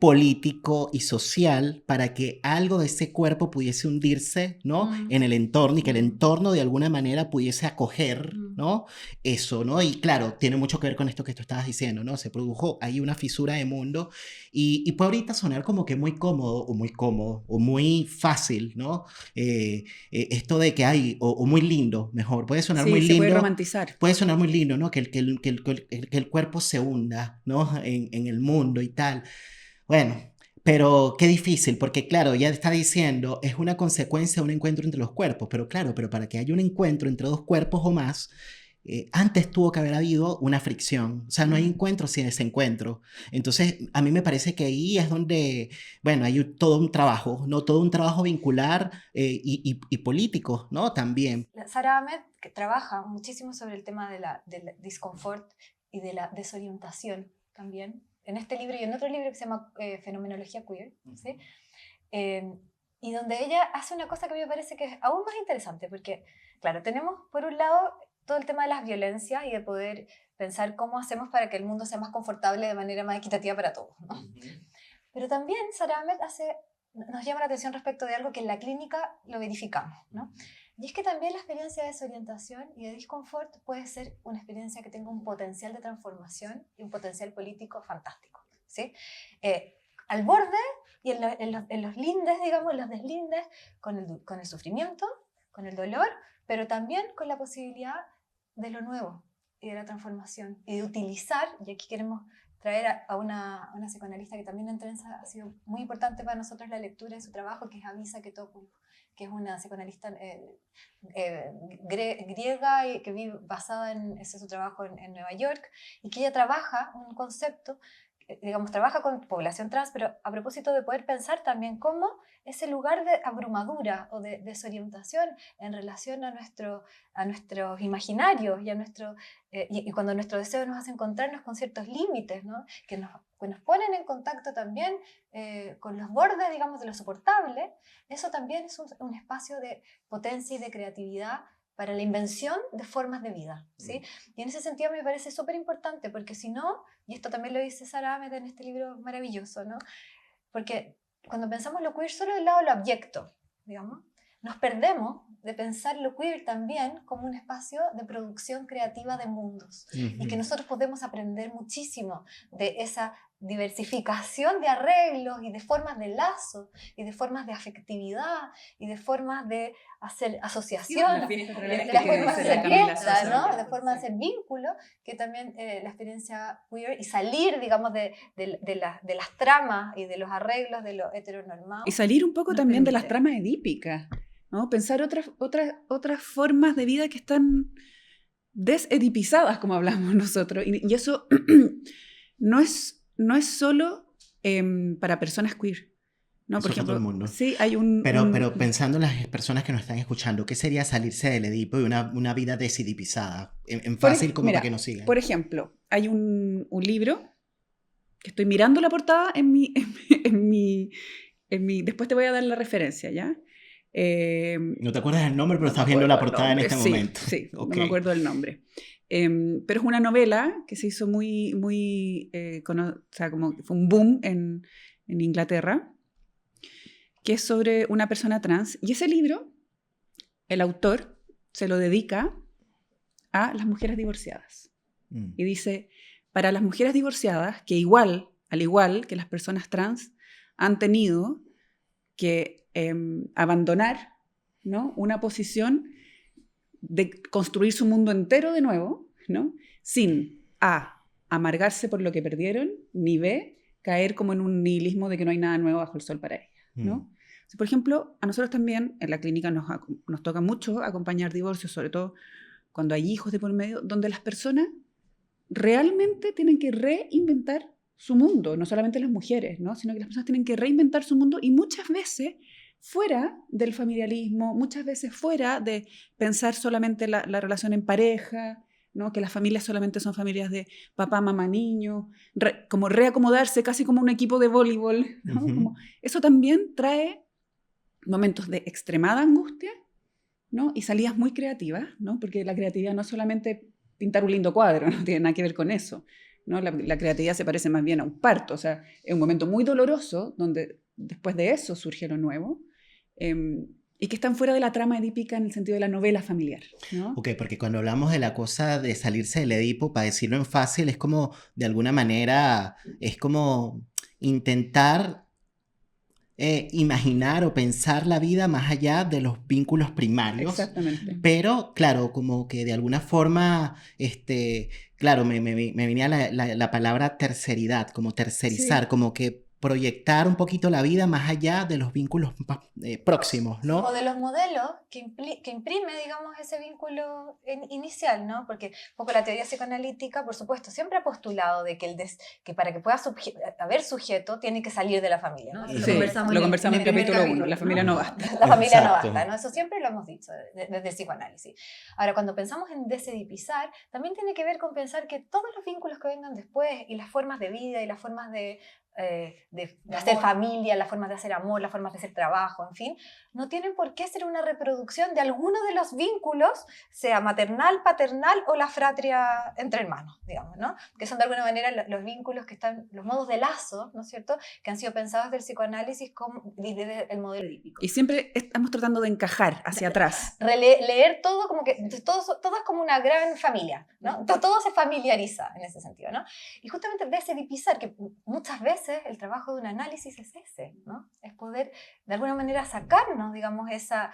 político y social para que algo de ese cuerpo pudiese hundirse, ¿no? En el entorno, y que el entorno de alguna manera pudiese acoger, ¿no? Eso, ¿no? Y claro, tiene mucho que ver con esto que tú estabas diciendo, ¿no? Se produjo ahí una fisura de mundo y puede ahorita sonar como que muy cómodo o muy fácil, ¿no? Esto de que hay, o muy lindo, mejor, puede sonar muy lindo. Se puede romantizar. Puede sonar muy lindo, ¿no? Que el cuerpo se hunda, ¿no? En el mundo y tal. Bueno, pero qué difícil, porque claro, ya está diciendo, es una consecuencia de un encuentro entre los cuerpos, pero claro, pero para que haya un encuentro entre dos cuerpos o más, antes tuvo que haber habido una fricción. O sea, no hay encuentro sin desencuentro. Entonces, a mí me parece que ahí es donde, bueno, hay todo un trabajo, ¿no? Todo un trabajo vincular y político, ¿no? También. Sara Ahmed, que trabaja muchísimo sobre el tema del disconfort y de la desorientación también, en este libro y en otro libro que se llama Fenomenología Queer, ¿sí? Y donde ella hace una cosa que a mí me parece que es aún más interesante, porque, claro, tenemos por un lado todo el tema de las violencias y de poder pensar cómo hacemos para que el mundo sea más confortable de manera más equitativa para todos, ¿no? Pero también Sara Ahmed nos llama la atención respecto de algo que en la clínica lo verificamos, ¿no? Y es que también la experiencia de desorientación y de disconfort puede ser una experiencia que tenga un potencial de transformación y un potencial político fantástico, ¿sí? Al borde y en los lindes, digamos, en los deslindes, con el sufrimiento, con el dolor, pero también con la posibilidad de lo nuevo y de la transformación y de utilizar, y aquí queremos traer a una psicoanalista que también en Trenza ha sido muy importante para nosotros la lectura de su trabajo, que es Avisa Ketopoulos, que es una psicoanalista griega y que vive basada en ese su trabajo en Nueva York, y que ella trabaja un concepto digamos, trabaja con población trans, pero a propósito de poder pensar también cómo ese lugar de abrumadura o de desorientación en relación a nuestros imaginarios y, y cuando nuestros deseos nos hacen encontrarnos con ciertos límites, ¿no? que nos ponen en contacto también con los bordes, digamos, de lo soportable, eso también es un espacio de potencia y de creatividad para la invención de formas de vida, ¿sí? Y en ese sentido me parece súper importante, porque si no, y esto también lo dice Sara Ahmed en este libro maravilloso, ¿no? Porque cuando pensamos lo queer solo del lado de lo abyecto, digamos, nos perdemos de pensar lo queer también como un espacio de producción creativa de mundos, y que nosotros podemos aprender muchísimo de esa diversificación de arreglos y de formas de lazo y de formas de afectividad y de formas de hacer asociación, Sí, de formas secretas, ¿no? De formas de hacer vínculo, que también la experiencia queer y salir, digamos, de las tramas y de los arreglos de lo heteronormado. Y salir un poco también de las tramas edípicas, ¿no? Pensar otras formas de vida que están desedipizadas, como hablamos nosotros. Y eso no es solo para personas queer, ¿no? Por ejemplo, todo el mundo. Sí, hay pero pensando en las personas que nos están escuchando, ¿qué sería salirse del Edipo y una vida desedipizada? En fácil, como mira, para que nos sigan. Por ejemplo, hay un libro que estoy mirando la portada después te voy a dar la referencia, ¿ya? No te acuerdas del nombre, pero estás viendo la portada en este momento. Sí, okay. No me acuerdo del nombre. Pero es una novela que se hizo muy o sea, como fue un boom en Inglaterra, que es sobre una persona trans. Y ese libro, el autor se lo dedica a las mujeres divorciadas. Y dice, para las mujeres divorciadas, que al igual que las personas trans, han tenido que abandonar, ¿no? Una posición de construir su mundo entero de nuevo, ¿no? Sin A, amargarse por lo que perdieron, ni B, caer como en un nihilismo de que no hay nada nuevo bajo el sol para ellas, ¿no? Por ejemplo, a nosotros también en la clínica nos toca mucho acompañar divorcios, sobre todo cuando hay hijos de por medio, donde las personas realmente tienen que reinventar su mundo, no solamente las mujeres, ¿no? Sino que las personas tienen que reinventar su mundo, y muchas veces fuera del familiarismo, muchas veces fuera de pensar solamente la relación en pareja, ¿no? Que las familias solamente son familias de papá, mamá, niño, como reacomodarse casi como un equipo de voleibol, ¿no? Como, eso también trae momentos de extremada angustia, ¿no? Y salidas muy creativas, ¿no? Porque la creatividad no es solamente pintar un lindo cuadro, no tiene nada que ver con eso, ¿no? La creatividad se parece más bien a un parto, o sea, es un momento muy doloroso donde después de eso surge lo nuevo, y que están fuera de la trama edípica en el sentido de la novela familiar, ¿no? Ok, porque cuando hablamos de la cosa de salirse del Edipo, para decirlo en fácil, es como, de alguna manera, es como intentar imaginar o pensar la vida más allá de los vínculos primarios. Exactamente. Pero, claro, como que de alguna forma, claro, me venía la palabra terceridad, como tercerizar, Sí. como que proyectar un poquito la vida más allá de los vínculos próximos, ¿no? O de los modelos que imprime, digamos, ese vínculo inicial, ¿no? Porque un poco la teoría psicoanalítica, por supuesto, siempre ha postulado de que para que pueda haber sujeto tiene que salir de la familia, ¿no? Sí, lo conversamos en capítulo 1, la familia no basta. La familia no Exacto. basta, ¿no? Eso siempre lo hemos dicho desde el psicoanálisis. Ahora, cuando pensamos en desedipizar, también tiene que ver con pensar que todos los vínculos que vengan después y las formas de vida y las formas de hacer familia, las formas de hacer amor, las formas de hacer trabajo, en fin, no tienen por qué ser una reproducción de alguno de los vínculos, sea maternal, paternal o la fratria entre hermanos, digamos, ¿no? Que son de alguna manera los vínculos que están, los modos de lazo, ¿no es cierto?, que han sido pensados del psicoanálisis desde el modelo edípico. Y siempre estamos tratando de encajar hacia atrás. Leer todo como que todo es como una gran familia, ¿no? Todo se familiariza en ese sentido, ¿no? Y justamente desedipizar, que muchas veces el trabajo de un análisis es ese, ¿no? Es poder de alguna manera sacarnos, digamos, esa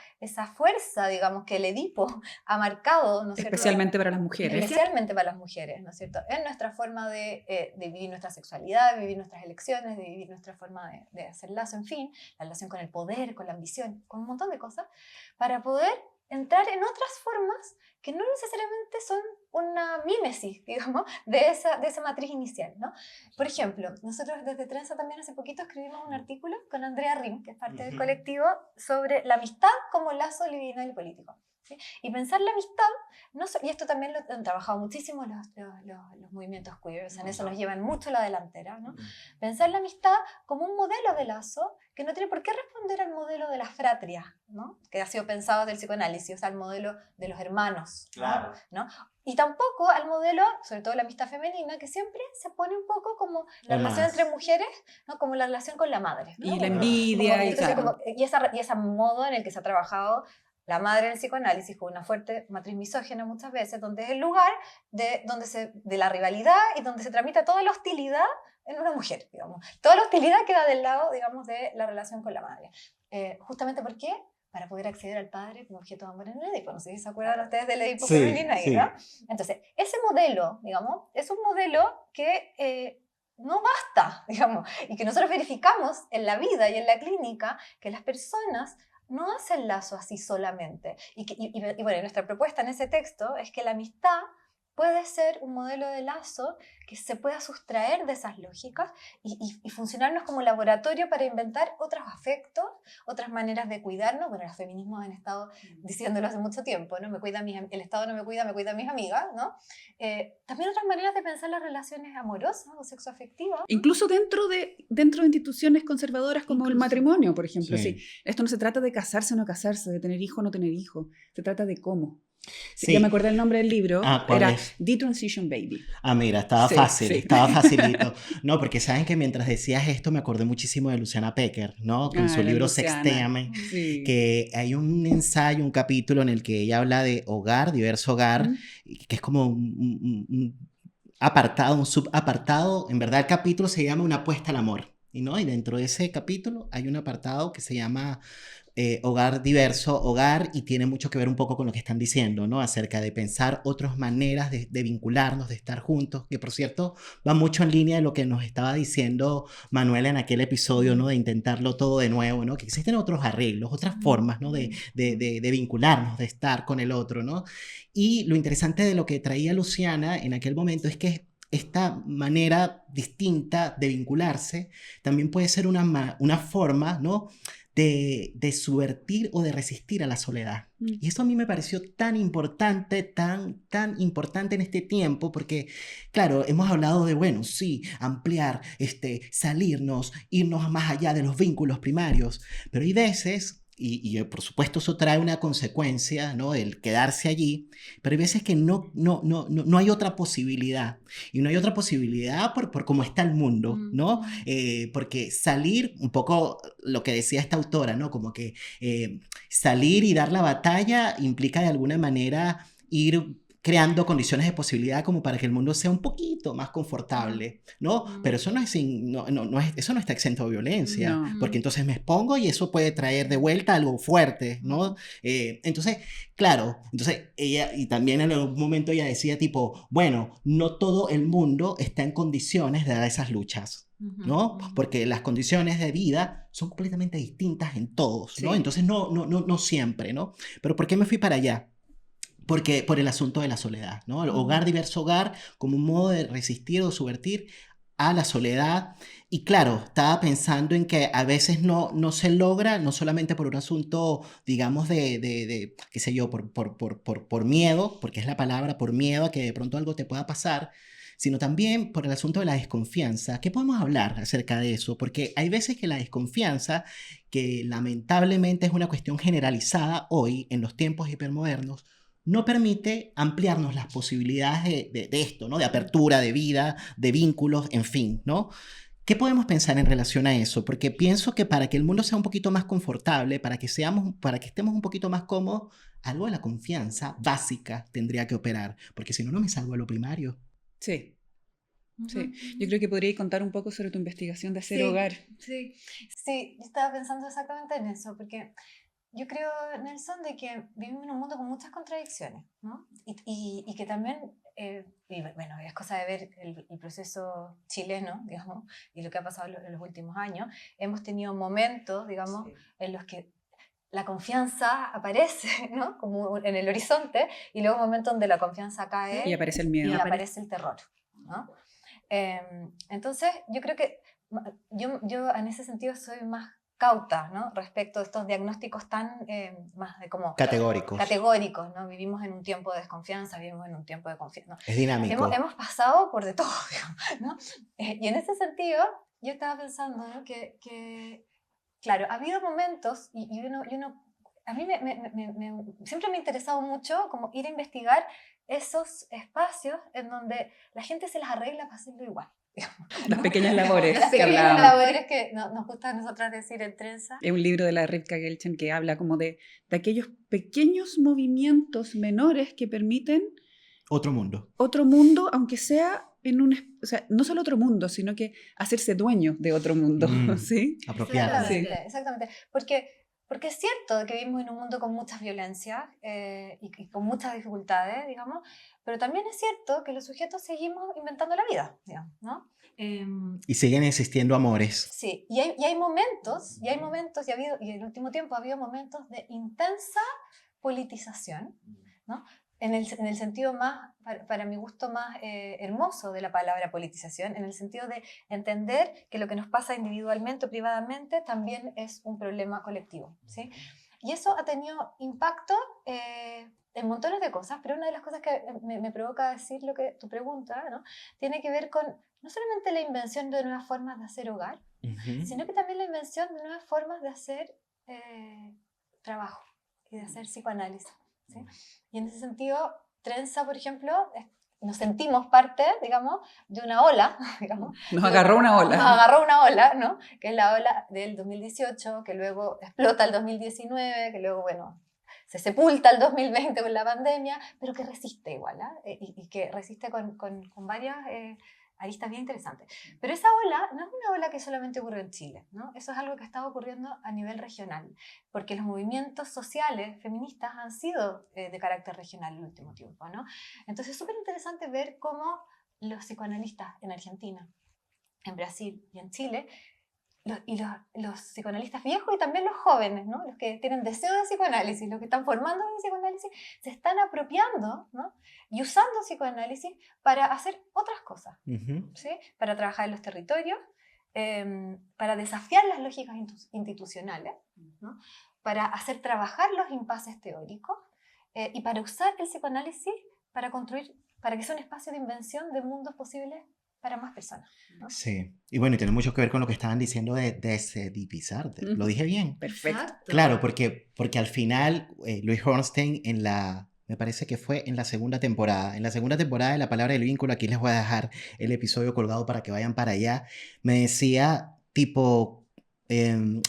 fuerza, digamos, que el Edipo ha marcado, ¿no es cierto? Especialmente para las mujeres. Especialmente para las mujeres, ¿no es cierto? En nuestra forma de vivir nuestra sexualidad, de vivir nuestras elecciones, de vivir nuestra forma de hacer lazo, en fin, la relación con el poder, con la ambición, con un montón de cosas, para poder entrar en otras formas que no necesariamente son una mímesis, digamos, de esa matriz inicial, ¿no? Por ejemplo, nosotros desde Trenza también hace poquito escribimos un artículo con Andrea Rim, que es parte del colectivo, sobre la amistad como lazo libidinal y político. ¿Sí? Y pensar la amistad, y esto también lo han trabajado muchísimo los movimientos queer, o sea, en eso nos llevan mucho a la delantera, ¿no? Pensar la amistad como un modelo de lazo que no tiene por qué responder al modelo de las fratrias, ¿no? Que ha sido pensado desde el psicoanálisis, o sea, al modelo de los hermanos, Claro. ¿no? Y tampoco al modelo, sobre todo la amistad femenina, que siempre se pone un poco como la relación entre mujeres, ¿no? Como la relación con la madre, ¿no? Y la envidia, y claro. Y ese modo en el que se ha trabajado la madre en el psicoanálisis con una fuerte matriz misógina muchas veces, donde es el lugar de la rivalidad y donde se tramita toda la hostilidad en una mujer, digamos. Toda la hostilidad queda del lado, digamos, de la relación con la madre. Justamente ¿por qué? Para poder acceder al padre como objeto de amor en el Edipo. No sé si se acuerdan ustedes del Edipo femenino ahí, ¿no? Entonces, ese modelo, digamos, es un modelo que no basta, digamos, y que nosotros verificamos en la vida y en la clínica que las personas no hacen lazo así solamente. Y bueno, nuestra propuesta en ese texto es que la amistad puede ser un modelo de lazo que se pueda sustraer de esas lógicas y funcionarnos como laboratorio para inventar otros afectos, otras maneras de cuidarnos. Bueno, los feminismos han estado diciéndolo hace mucho tiempo, ¿no? El Estado no me cuida a mis amigas, ¿no? También otras maneras de pensar las relaciones amorosas o sexoafectivas. Incluso dentro de instituciones conservadoras como el matrimonio, por ejemplo. Sí. Esto no se trata de casarse o no casarse, de tener hijo o no tener hijo. Se trata de cómo. Sí. Ya me acordé el nombre del libro, era The Transition Baby. Mira, estaba fácil, estaba facilito. No, porque saben que mientras decías esto me acordé muchísimo de Luciana Pecker, ¿no? Con su libro Sextéame, que hay un ensayo, un capítulo en el que ella habla de hogar, diverso hogar, que es como un apartado, un subapartado. En verdad el capítulo se llama Una apuesta al amor, ¿no? Y dentro de ese capítulo hay un apartado que se llama hogar diverso, hogar, y tiene mucho que ver un poco con lo que están diciendo, ¿no? Acerca de pensar otras maneras de vincularnos, de estar juntos, que por cierto va mucho en línea de lo que nos estaba diciendo Manuela en aquel episodio, ¿no? De intentarlo todo de nuevo, ¿no? Que existen otros arreglos, otras formas, ¿no? De vincularnos, de estar con el otro, ¿no? Y lo interesante de lo que traía Luciana en aquel momento es que esta manera distinta de vincularse también puede ser una forma, ¿no? De subvertir o de resistir a la soledad. Y eso a mí me pareció tan importante, tan importante en este tiempo, porque, claro, hemos hablado de, bueno, sí, ampliar, salirnos, irnos más allá de los vínculos primarios, pero hay veces, y por supuesto eso trae una consecuencia, ¿no? El quedarse allí, pero hay veces que no hay otra posibilidad, y no hay otra posibilidad por cómo está el mundo, ¿no? Porque salir, un poco lo que decía esta autora, ¿no? Como que salir y dar la batalla implica de alguna manera ir creando condiciones de posibilidad como para que el mundo sea un poquito más confortable, ¿no? Pero eso eso no está exento de violencia, porque entonces me expongo y eso puede traer de vuelta algo fuerte, ¿no? Entonces, claro, ella, y también en algún momento ella decía tipo, bueno, no todo el mundo está en condiciones de dar esas luchas, ¿no? Porque las condiciones de vida son completamente distintas en todos, ¿no? Entonces no siempre, ¿no? Pero ¿por qué me fui para allá? Porque por el asunto de la soledad, ¿no? El hogar, diverso hogar, como un modo de resistir o subvertir a la soledad. Y claro, estaba pensando en que a veces no se logra, no solamente por un asunto, digamos, de qué sé yo, por miedo, porque es la palabra, por miedo a que de pronto algo te pueda pasar, sino también por el asunto de la desconfianza. ¿Qué podemos hablar acerca de eso? Porque hay veces que la desconfianza, que lamentablemente es una cuestión generalizada hoy en los tiempos hipermodernos, no permite ampliarnos las posibilidades de esto, ¿no? De apertura, de vida, de vínculos, en fin, ¿no? ¿Qué podemos pensar en relación a eso? Porque pienso que para que el mundo sea un poquito más confortable, para que estemos un poquito más cómodos, algo de la confianza básica tendría que operar, porque si no, no me salgo a lo primario. Sí. Sí, yo creo que podríais contar un poco sobre tu investigación de hacer hogar. Sí, yo estaba pensando exactamente en eso, porque yo creo, Nelson, de que vivimos en un mundo con muchas contradicciones, ¿no? Y que también, bueno, es cosa de ver el proceso chileno, digamos, y lo que ha pasado en los últimos años. Hemos tenido momentos, digamos, en los que la confianza aparece, ¿no? Como en el horizonte, y luego un momento donde la confianza cae Y aparece el y miedo. aparece el terror, ¿no? Entonces, yo creo que yo en ese sentido soy más cauta, ¿no? Respecto a estos diagnósticos tan más de como categóricos, ¿no? Vivimos en un tiempo de desconfianza, vivimos en un tiempo de confianza. ¿No? Es dinámico. Hemos pasado por de todo, digamos, ¿no? Y en ese sentido, yo estaba pensando, ¿no? que claro, ha habido momentos, y uno a mí siempre me ha interesado mucho como ir a investigar esos espacios en donde la gente se las arregla para hacerlo igual. Digamos, Las ¿no? pequeñas labores Las que pequeñas hablábamos. labores que nos gusta a nosotras decir en Trenza. Es un libro de la Rivka Gelchen que habla como de aquellos pequeños movimientos menores que permiten Otro mundo. otro mundo, aunque sea o sea, no solo otro mundo, sino que hacerse dueño de otro mundo, ¿sí? Apropiarse. Exactamente. Porque es cierto que vivimos en un mundo con muchas violencias y con muchas dificultades, digamos, pero también es cierto que los sujetos seguimos inventando la vida, digamos, ¿no? Y siguen existiendo amores. Sí, y hay momentos, y en el último tiempo ha habido momentos de intensa politización, ¿no? En el sentido más, para mi gusto, más hermoso de la palabra politización, en el sentido de entender que lo que nos pasa individualmente o privadamente también es un problema colectivo, ¿sí? Y eso ha tenido impacto en montones de cosas, pero una de las cosas que me provoca decir lo que tu pregunta, ¿no? Tiene que ver con no solamente la invención de nuevas formas de hacer hogar, sino que también la invención de nuevas formas de hacer trabajo y de hacer psicoanálisis, ¿sí? Y en ese sentido, Trenza, por ejemplo, nos sentimos parte, digamos, de una ola, digamos. Nos agarró una ola. Nos agarró una ola, ¿no? Que es la ola del 2018, que luego explota el 2019, que luego, bueno, se sepulta el 2020 con la pandemia, pero que resiste igual, ¿eh? Y que resiste con varias aristas bien interesantes. Pero esa ola no es una ola que solamente ocurre en Chile, ¿no? Eso es algo que está ocurriendo a nivel regional, porque los movimientos sociales feministas han sido de carácter regional en el último tiempo, ¿no? Entonces es súper interesante ver cómo los psicoanalistas en Argentina, en Brasil y en Chile, los psicoanalistas viejos y también los jóvenes, ¿no? Los que tienen deseo de psicoanálisis, los que están formando en psicoanálisis, se están apropiando, ¿no? Y usando psicoanálisis para hacer otras cosas, ¿sí? Para trabajar en los territorios, para desafiar las lógicas institucionales, ¿no? Para hacer trabajar los impases teóricos y para usar el psicoanálisis para construir, para que sea un espacio de invención de mundos posibles para más personas, ¿no? Sí, y bueno, y tiene mucho que ver con lo que estaban diciendo de desedipizar. ¿Lo dije bien? Perfecto. Exacto. Claro, porque al final Luis Hornstein me parece que fue en la segunda temporada de La Palabra del Vínculo, aquí les voy a dejar el episodio colgado para que vayan para allá, me decía tipo...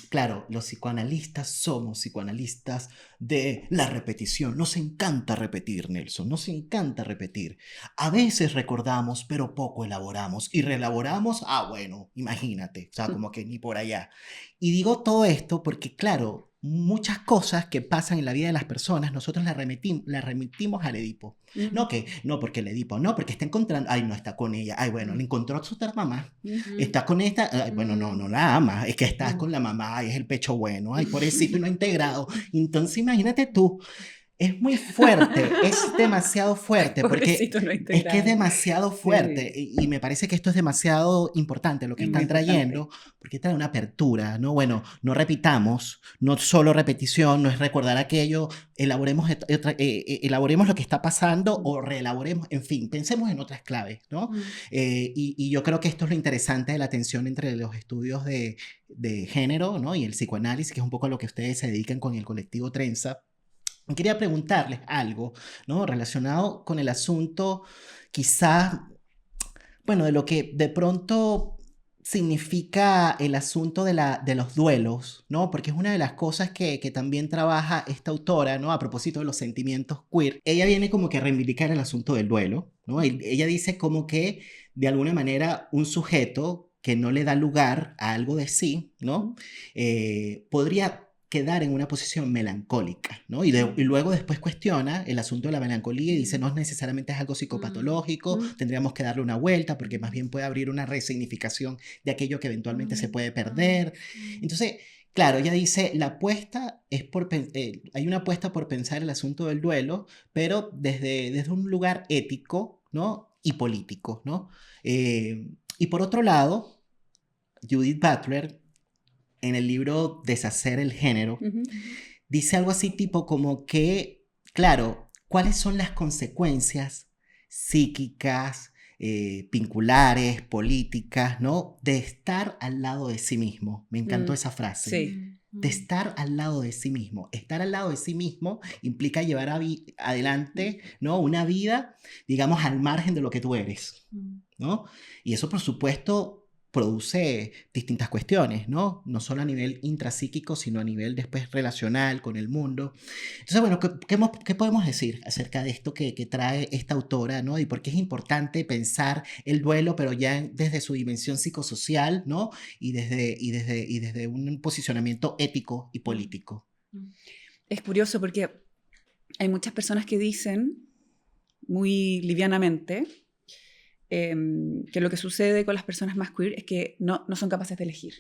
claro, los psicoanalistas somos psicoanalistas de la repetición. Nos encanta repetir, Nelson, nos encanta repetir. A veces recordamos, pero poco elaboramos. Y reelaboramos, bueno, imagínate, o sea, como que ni por allá. Y digo todo esto porque, claro, muchas cosas que pasan en la vida de las personas, nosotros las remitimos al Edipo. No, porque el Edipo, no, porque está encontrando, no está con ella, bueno, le encontró a su mamá, está con esta, bueno, no la ama, es que estás con la mamá, es el pecho bueno, pobrecito y no integrado. Entonces imagínate tú, es muy fuerte, es demasiado fuerte, porque No es que es demasiado fuerte, sí. Y me parece que esto es demasiado importante lo que están trayendo, porque trae una apertura, ¿no? Bueno, no repitamos, no solo repetición, no es recordar aquello, elaboremos lo que está pasando o reelaboremos, en fin, pensemos en otras claves, ¿no? Y yo creo que esto es lo interesante de la tensión entre los estudios de género, ¿no? Y el psicoanálisis, que es un poco a lo que ustedes se dedican con el colectivo Trenza. Quería preguntarles algo, ¿no? Relacionado con el asunto, quizás, bueno, de lo que de pronto significa el asunto de los duelos, ¿no? Porque es una de las cosas que también trabaja esta autora, ¿no? A propósito de los sentimientos queer. Ella viene como que a reivindicar el asunto del duelo, ¿no? Ella dice como que, de alguna manera, un sujeto que no le da lugar a algo de sí, ¿no? Podría quedar en una posición melancólica, ¿no? Y luego después cuestiona el asunto de la melancolía y dice, no necesariamente es algo psicopatológico, tendríamos que darle una vuelta porque más bien puede abrir una resignificación de aquello que eventualmente se puede perder. Entonces, claro, ella dice, la apuesta es hay una apuesta por pensar el asunto del duelo, pero desde un lugar ético, ¿no? Y político, ¿no? Y por otro lado, Judith Butler, en el libro Deshacer el género, dice algo así tipo como que, claro, ¿cuáles son las consecuencias psíquicas, vinculares, políticas, ¿no? De estar al lado de sí mismo? Me encantó esa frase. Sí. De estar al lado de sí mismo. Estar al lado de sí mismo implica llevar adelante, ¿no? Una vida, digamos, al margen de lo que tú eres, ¿no? Y eso, por supuesto, produce distintas cuestiones, ¿no? No solo a nivel intrapsíquico, sino a nivel después relacional con el mundo. Entonces, bueno, ¿qué podemos decir acerca de esto que trae esta autora, ¿no? Y por qué es importante pensar el duelo, pero ya desde su dimensión psicosocial, ¿no? Y desde un posicionamiento ético y político. Es curioso porque hay muchas personas que dicen muy livianamente que lo que sucede con las personas más queer es que no son capaces de elegir.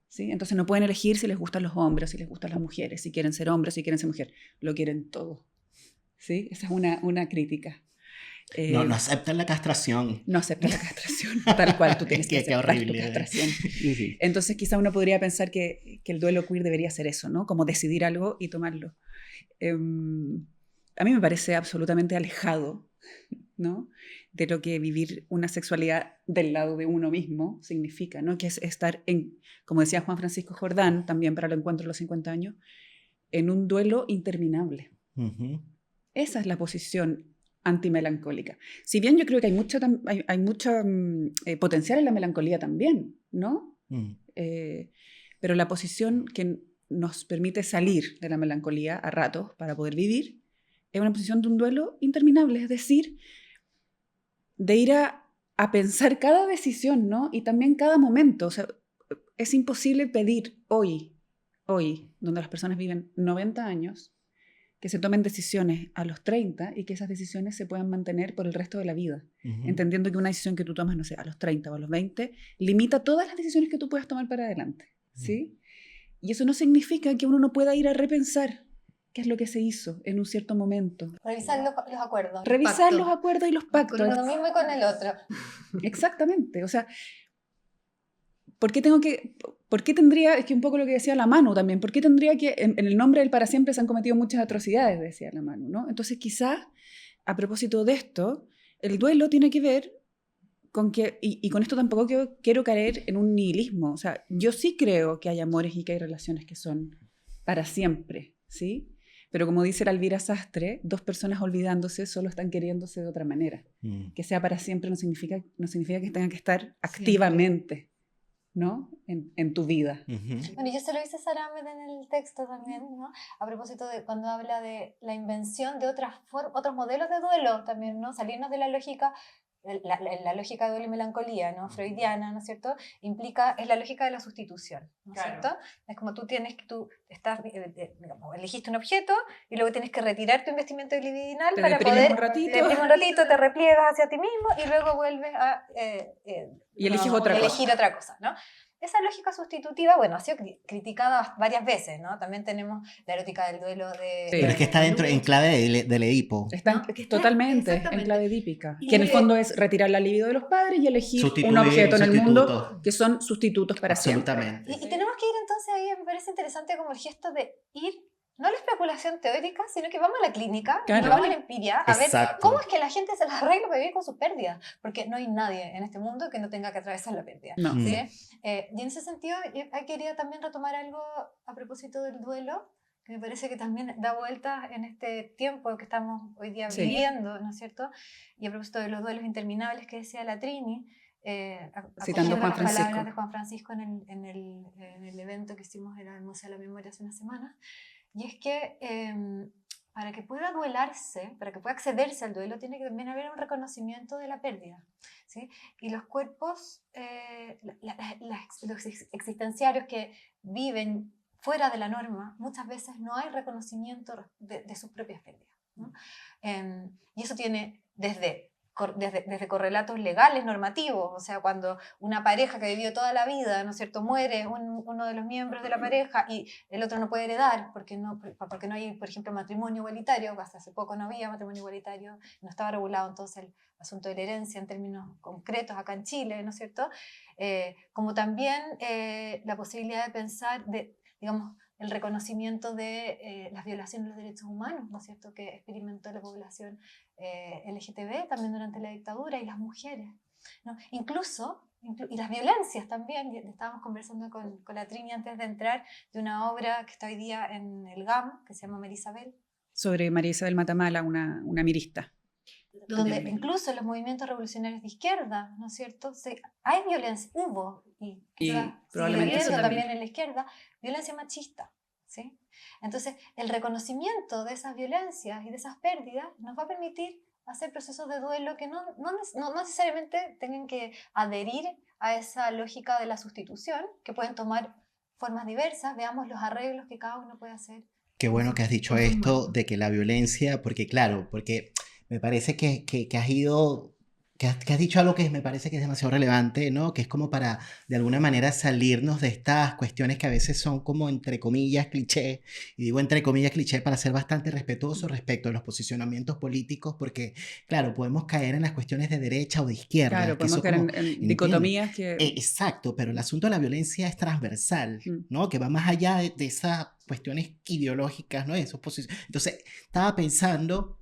¿Sí? Entonces no pueden elegir si les gustan los hombres, si les gustan las mujeres, si quieren ser hombres, si quieren ser mujer. Lo quieren todo. ¿Sí? Esa es una crítica. No aceptan la castración. No aceptan la castración, tal cual tú tienes que aceptar horrible, tu castración. Sí. Entonces quizá uno podría pensar que el duelo queer debería ser eso, ¿no? Como decidir algo y tomarlo. A mí me parece absolutamente alejado, ¿no? De lo que vivir una sexualidad del lado de uno mismo significa, ¿no? Que es estar como decía Juan Francisco Jordán, también para el encuentro de los 50 años, en un duelo interminable. Uh-huh. Esa es la posición antimelancólica. Si bien yo creo que hay mucho potencial en la melancolía también, ¿no? Pero la posición que nos permite salir de la melancolía a ratos para poder vivir es una posición de un duelo interminable, es decir, de ir a pensar cada decisión, ¿no? Y también cada momento. O sea, es imposible pedir hoy, donde las personas viven 90 años, que se tomen decisiones a los 30 y que esas decisiones se puedan mantener por el resto de la vida. Uh-huh. Entendiendo que una decisión que tú tomas, no sé, a los 30 o a los 20, limita todas las decisiones que tú puedas tomar para adelante, ¿sí? Y eso no significa que uno no pueda ir a repensar qué es lo que se hizo en un cierto momento. Revisar los acuerdos. Revisar los acuerdos y los pactos. Con uno mismo y con el otro. Exactamente. O sea, ¿por qué tendría, es que un poco lo que decía la Manu también, ¿por qué tendría que, en el nombre del para siempre se han cometido muchas atrocidades, decía la Manu, ¿no? Entonces quizás, a propósito de esto, el duelo tiene que ver con que, y con esto tampoco quiero caer en un nihilismo, o sea, yo sí creo que hay amores y que hay relaciones que son para siempre, ¿sí? Pero como dice la Elvira Sastre, dos personas olvidándose solo están queriéndose de otra manera. Que sea para siempre no significa que tengan que estar activamente, ¿no? En tu vida. Uh-huh. Bueno, yo se lo hice a Sara Ahmed en el texto también, ¿no? A propósito de cuando habla de la invención de otros modelos de duelo también, ¿no? Salirnos de la lógica, la lógica de duelo y melancolía, ¿no? Freudiana, ¿no es cierto? Es la lógica de la sustitución, ¿no es cierto? Es como tú elegiste un objeto y luego tienes que retirar tu investimento libidinal para poder... un ratito. Te deprimes un ratito, te repliegas hacia ti mismo y luego vuelves a... y eliges otra cosa, ¿no? Esa lógica sustitutiva, bueno, ha sido criticada varias veces, ¿no? También tenemos la erótica del duelo de... Sí. Pero es que está dentro, en clave del Edipo. Está totalmente en clave edípica. Que en el fondo es retirar la libido de los padres y elegir un objeto en el mundo que son sustitutos para siempre. Y tenemos que ir entonces ahí, me parece interesante como el gesto de ir, no a la especulación teórica, sino que vamos a la clínica, vamos a la empiria, a ver cómo es que la gente se las arregla para vivir con sus pérdidas, porque no hay nadie en este mundo que no tenga que atravesar la pérdida. No. ¿Sí? Y en ese sentido, yo quería también retomar algo a propósito del duelo, que me parece que también da vueltas en este tiempo que estamos hoy día viviendo, ¿no es cierto? Y a propósito de los duelos interminables que decía la Trini, citando Juan Francisco. Las palabras de Juan Francisco en el evento que hicimos en el Museo de la Memoria hace unas semanas. Y es que para que pueda duelarse, para que pueda accederse al duelo, tiene que también haber un reconocimiento de la pérdida, ¿sí? Y los cuerpos, los existenciarios que viven fuera de la norma, muchas veces no hay reconocimiento de sus propias pérdidas, ¿no? Y eso tiene desde desde correlatos legales, normativos, o sea, cuando una pareja que vivió toda la vida, ¿no es cierto?, muere uno de los miembros de la pareja y el otro no puede heredar porque no hay, por ejemplo, matrimonio igualitario, hasta hace poco no había matrimonio igualitario, no estaba regulado entonces el asunto de la herencia en términos concretos acá en Chile, ¿no es cierto?, como también la posibilidad de pensar, digamos, el reconocimiento de las violaciones de los derechos humanos, ¿no es cierto?, que experimentó la población LGTB también durante la dictadura, y las mujeres, ¿no? Y las violencias también. Estábamos conversando con la Trini antes de entrar de una obra que está hoy día en el GAM, que se llama María Isabel. Sobre María Isabel Matamala, una mirista. Donde incluso los movimientos revolucionarios de izquierda, ¿no es cierto?, hay violencia, y probablemente también en la izquierda, violencia machista, ¿sí? Entonces, el reconocimiento de esas violencias y de esas pérdidas nos va a permitir hacer procesos de duelo que no necesariamente tengan que adherir a esa lógica de la sustitución, que pueden tomar formas diversas. Veamos los arreglos que cada uno puede hacer. Qué bueno que has dicho esto de que la violencia, porque me parece que has dicho algo que me parece que es demasiado relevante, ¿no? Que es como para, de alguna manera, salirnos de estas cuestiones que a veces son como, entre comillas, cliché, y digo entre comillas cliché para ser bastante respetuoso respecto a los posicionamientos políticos, porque, claro, podemos caer en las cuestiones de derecha o de izquierda. Claro, podemos caer en dicotomías que... Exacto, pero el asunto de la violencia es transversal, ¿no? Que va más allá de esas cuestiones ideológicas, ¿no? Entonces, estaba pensando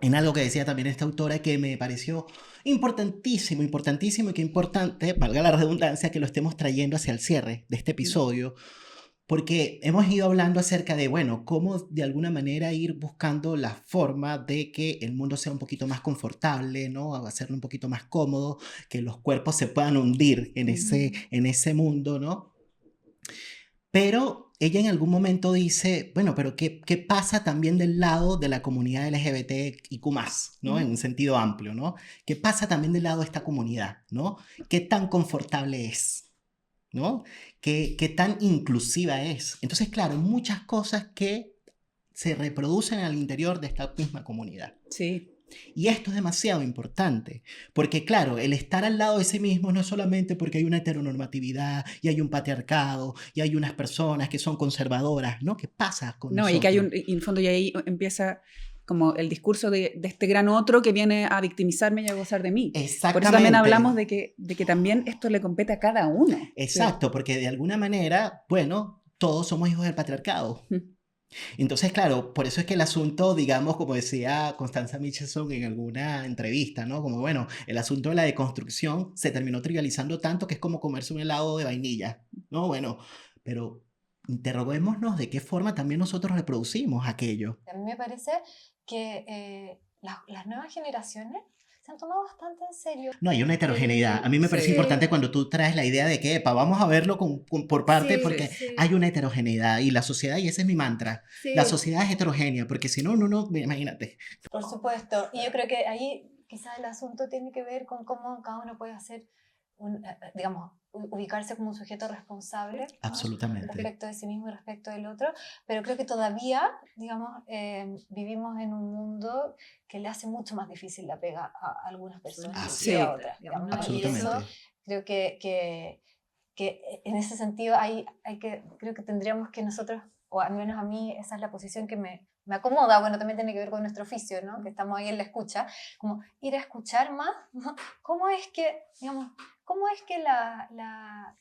en algo que decía también esta autora que me pareció importantísimo y que importante, valga la redundancia, que lo estemos trayendo hacia el cierre de este episodio, porque hemos ido hablando acerca de, bueno, cómo de alguna manera ir buscando la forma de que el mundo sea un poquito más confortable, ¿no? Hacerlo un poquito más cómodo, que los cuerpos se puedan hundir en ese mundo, ¿no? Pero ella en algún momento dice, bueno, pero ¿qué pasa también del lado de la comunidad LGBTIQ+, ¿no? En un sentido amplio, ¿no? ¿Qué pasa también del lado de esta comunidad, ¿no? ¿Qué tan confortable es, ¿no? ¿Qué tan inclusiva es? Entonces, claro, muchas cosas que se reproducen al interior de esta misma comunidad. Sí. Y esto es demasiado importante, porque claro, el estar al lado de sí mismo no es solamente porque hay una heteronormatividad y hay un patriarcado y hay unas personas que son conservadoras, ¿no? ¿Qué pasa con nosotros? No, y que hay en fondo, y ahí empieza como el discurso de este gran otro que viene a victimizarme y a gozar de mí. Exactamente. Por eso también hablamos de que también esto le compete a cada uno. Exacto, porque de alguna manera, bueno, todos somos hijos del patriarcado. Entonces, claro, por eso es que el asunto, digamos, como decía Constanza Michelson en alguna entrevista, ¿no? Como, bueno, el asunto de la deconstrucción se terminó trivializando tanto que es como comerse un helado de vainilla, ¿no? Bueno, pero interroguémonos de qué forma también nosotros reproducimos aquello. A mí me parece que las nuevas generaciones se han tomado bastante en serio. No, hay una heterogeneidad. A mí me parece importante cuando tú traes la idea de que, vamos a verlo por parte, porque hay una heterogeneidad y la sociedad, y ese es mi mantra, la sociedad es heterogénea, porque si no, imagínate. Por supuesto, y yo creo que ahí quizás el asunto tiene que ver con cómo cada uno puede hacer, digamos, ubicarse como un sujeto responsable, ¿no? Absolutamente. Respecto de sí mismo y respecto del otro, pero creo que todavía, digamos, vivimos en un mundo que le hace mucho más difícil la pega a algunas personas que a otras, digamos, ¿no? Absolutamente. Y eso creo que en ese sentido creo que tendríamos que nosotros, o al menos a mí esa es la posición que me acomoda, bueno, también tiene que ver con nuestro oficio, ¿no? Que estamos ahí en la escucha, como ir a escuchar más, ¿no? ¿Cómo es que, digamos,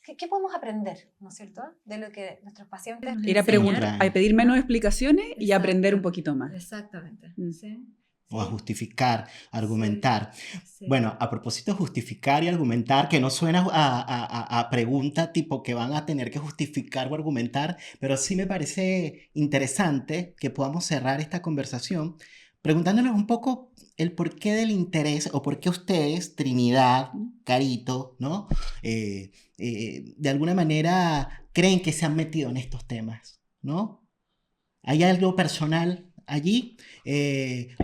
qué podemos aprender, ¿no es cierto?, de lo que nuestros pacientes... Ir a preguntar, a pedir menos explicaciones y aprender un poquito más. Exactamente, sí. O a justificar, argumentar. Sí. Bueno, a propósito de justificar y argumentar, que no suena a pregunta tipo que van a tener que justificar o argumentar, pero sí me parece interesante que podamos cerrar esta conversación preguntándoles un poco el porqué del interés o por qué ustedes, Trinidad, Carito, ¿no? De alguna manera creen que se han metido en estos temas, ¿no? ¿Hay algo personal allí,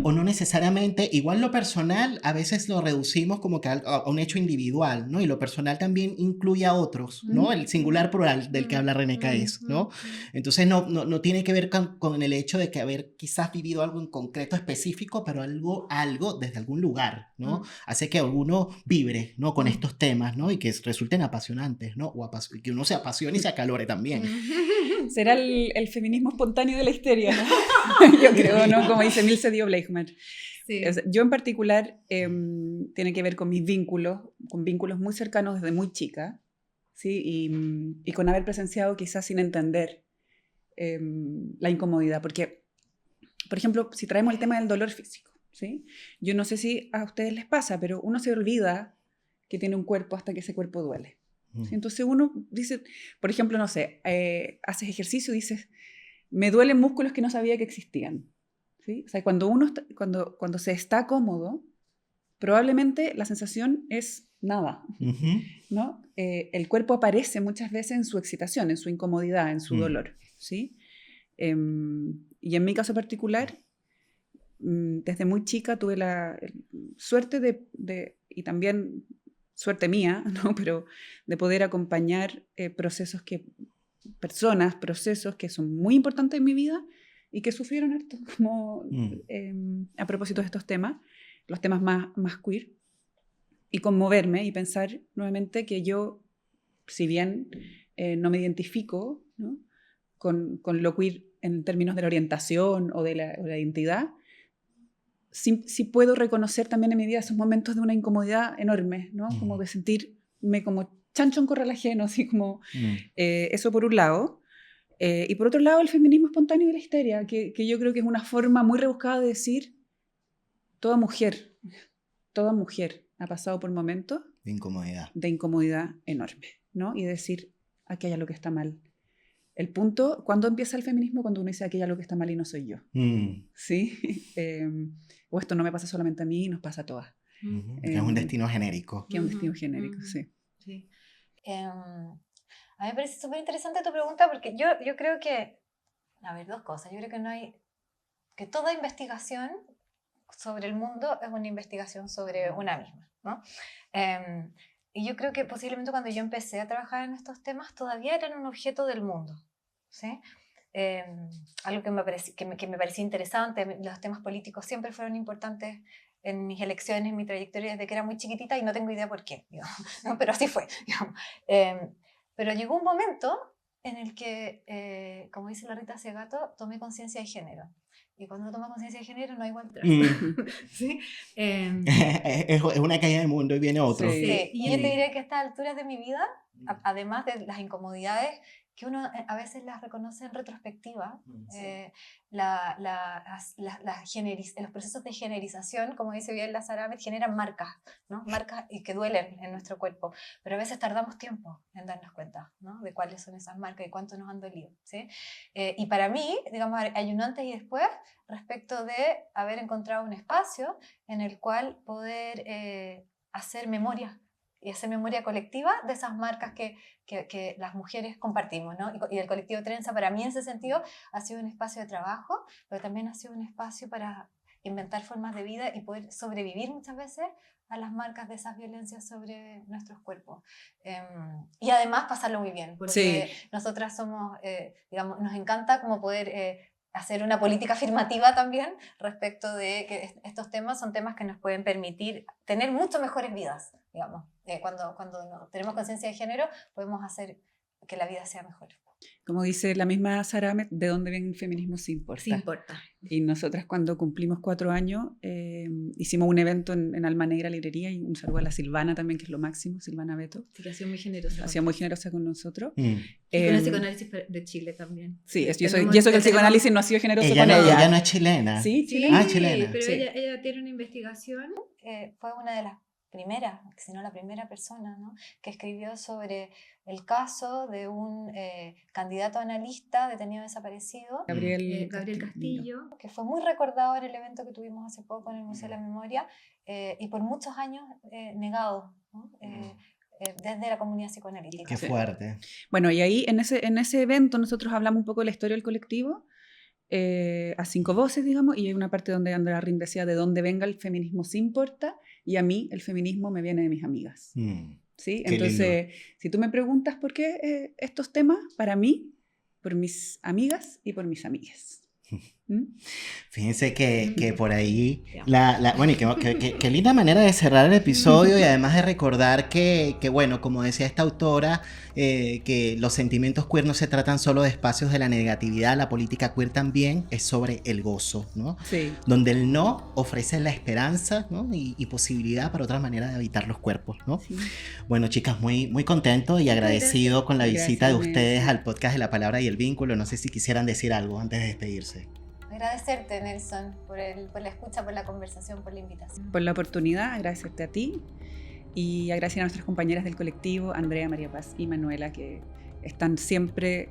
o no necesariamente, igual lo personal a veces lo reducimos como que a un hecho individual, ¿no? Y lo personal también incluye a otros, ¿no? El singular plural del que habla René Caes, ¿no? Entonces no tiene que ver con el hecho de que haber quizás vivido algo en concreto específico, pero algo desde algún lugar, ¿no? Hace que uno vibre, ¿no? Con estos temas, ¿no? Y que resulten apasionantes, ¿no? O que uno se apasione y se acalore también. Será el feminismo espontáneo de la histeria, ¿no? Yo creo, ¿no? Como dice Milce Dio Bleichmann. Sí. Yo en particular tiene que ver con mis vínculos, con vínculos muy cercanos desde muy chica, ¿sí? Y con haber presenciado quizás sin entender la incomodidad. Porque, por ejemplo, si traemos el tema del dolor físico, ¿sí? Yo no sé si a ustedes les pasa, pero uno se olvida que tiene un cuerpo hasta que ese cuerpo duele. ¿Sí? Entonces uno dice, por ejemplo, no sé, haces ejercicio y dices, me duelen músculos que no sabía que existían. ¿Sí? O sea, cuando se está cómodo, probablemente la sensación es nada, ¿no? El cuerpo aparece muchas veces en su excitación, en su incomodidad, en su dolor, ¿sí? Y en mi caso particular, desde muy chica tuve la suerte y también suerte mía, ¿no? Pero de poder acompañar procesos que son muy importantes en mi vida y que sufrieron harto, como a propósito de estos temas, los temas más queer, y conmoverme y pensar nuevamente que yo, si bien no me identifico, ¿no? con lo queer en términos de la orientación o de la identidad, sí puedo reconocer también en mi vida esos momentos de una incomodidad enorme, ¿no? Como de sentirme como chancho en corral ajeno, así como eso por un lado. Y por otro lado, el feminismo espontáneo de la histeria, que yo creo que es una forma muy rebuscada de decir toda mujer ha pasado por momentos de incomodidad enorme, ¿no? Y decir, aquí hay algo que está mal. El punto, ¿cuándo empieza el feminismo? Cuando uno dice, aquí hay algo que está mal y no soy yo. ¿Sí? O esto no me pasa solamente a mí, nos pasa a todas. Que es un destino genérico. Que es un destino genérico, sí. A mí me parece súper interesante tu pregunta porque yo creo que, a ver, dos cosas. Yo creo que toda investigación sobre el mundo es una investigación sobre una misma, ¿no? Y yo creo que posiblemente cuando yo empecé a trabajar en estos temas todavía eran un objeto del mundo, ¿sí? Algo que me parecía interesante. Los temas políticos siempre fueron importantes en mis elecciones, en mi trayectoria desde que era muy chiquitita y no tengo idea por qué, digamos, ¿no? Pero así fue, digamos. Pero llegó un momento en el que, como dice la Rita Segato, tomé conciencia de género. Y cuando toma conciencia de género no hay vuelta atrás. ¿Sí? Es una caída del mundo y viene otro. Sí. Y yo te diría que a estas alturas de mi vida, además de las incomodidades, que uno a veces las reconoce en retrospectiva, los procesos de generización, como dice bien la Sara Ahmed, generan marcas, ¿no? Marcas y que duelen en nuestro cuerpo, pero a veces tardamos tiempo en darnos cuenta, ¿no? De cuáles son esas marcas y cuánto nos han dolido, ¿sí? Y para mí, digamos, hay un antes y después respecto de haber encontrado un espacio en el cual poder hacer memoria y hacer memoria colectiva de esas marcas que las mujeres compartimos, ¿no? Y el colectivo Trenza para mí en ese sentido ha sido un espacio de trabajo, pero también ha sido un espacio para inventar formas de vida y poder sobrevivir muchas veces a las marcas de esas violencias sobre nuestros cuerpos. Y además pasarlo muy bien, porque nosotras somos, digamos, nos encanta como poder hacer una política afirmativa también respecto de que estos temas son temas que nos pueden permitir tener mucho mejores vidas, digamos. Cuando tenemos conciencia de género, podemos hacer que la vida sea mejor. Como dice la misma Sara Ahmed, ¿de dónde viene el feminismo? Sí importa. Sí importa. Y nosotras cuando cumplimos 4 años, hicimos un evento en Alma Negra Librería, y un saludo a la Silvana también, que es lo máximo, Silvana Beto. Sí, que ha sido muy generosa. Ha sido muy generosa con nosotros. Y con el psicoanálisis de Chile también. Sí, y eso que el psicoanálisis no ha sido generoso con ella. Ella no es chilena. Sí, chilena. Chilena. Pero ella tiene una investigación. Fue una de las primeras, si no la primera persona, ¿no? Que escribió sobre el caso de un candidato analista detenido desaparecido, Gabriel Castillo, que fue muy recordado en el evento que tuvimos hace poco en el Museo de la Memoria, y por muchos años negado, ¿no? Desde la comunidad psicoanalítica. Qué fuerte. Bueno, y ahí en ese evento nosotros hablamos un poco de la historia del colectivo, a 5 voces, digamos, y hay una parte donde Andrea Rin decía de dónde venga el feminismo sí importa, y a mí el feminismo me viene de mis amigas. ¿Sí? Qué Entonces, si tú me preguntas por qué estos temas, para mí, por mis amigas y por mis amigas. Fíjense que por ahí, bueno, y qué linda manera de cerrar el episodio y además de recordar que bueno, como decía esta autora, que los sentimientos queer no se tratan solo de espacios de la negatividad, la política queer también es sobre el gozo, ¿no? Sí. Donde el no ofrece la esperanza, ¿no? y posibilidad para otra manera de habitar los cuerpos, ¿no? Sí. Bueno, chicas, muy, muy contento y agradecido con la visita de Gracias, ustedes Nelson. al podcast de La Palabra y el Vínculo. No sé si quisieran decir algo antes de despedirse. Agradecerte, Nelson, por la escucha, por la conversación, por la invitación. Por la oportunidad, agradecerte a ti y agradecer a nuestras compañeras del colectivo, Andrea, María Paz y Manuela, que están siempre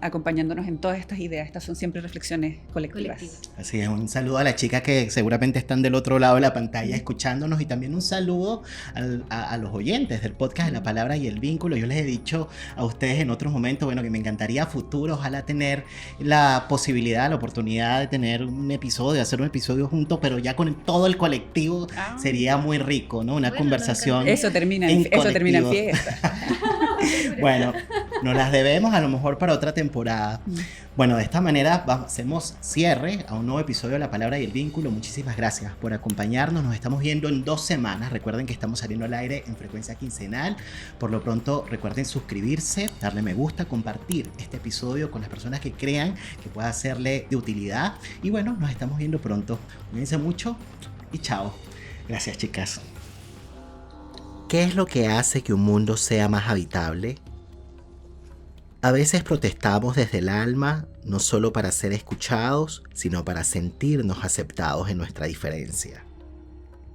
acompañándonos en todas estas ideas. Estas son siempre reflexiones colectivas. Así es, un saludo a las chicas que seguramente están del otro lado de la pantalla escuchándonos y también un saludo a los oyentes del podcast de La Palabra y el Vínculo. Yo les he dicho a ustedes en otros momentos, bueno, que me encantaría a futuro, ojalá tener la posibilidad, la oportunidad de tener un episodio, hacer un episodio juntos, pero ya con todo el colectivo sería muy rico, ¿no? Una conversación. Eso termina en fiesta. Bueno, nos las debemos a lo mejor para otra temporada. Bueno, de esta manera hacemos cierre a un nuevo episodio de La Palabra y el Vínculo. Muchísimas gracias por acompañarnos. Nos estamos viendo en 2 semanas. Recuerden que estamos saliendo al aire en frecuencia quincenal. Por lo pronto, recuerden suscribirse, darle me gusta, compartir este episodio con las personas que crean que pueda serle de utilidad. Y bueno, nos estamos viendo pronto. Cuídense mucho y chao. Gracias, chicas. ¿Qué es lo que hace que un mundo sea más habitable? A veces protestamos desde el alma, no solo para ser escuchados, sino para sentirnos aceptados en nuestra diferencia,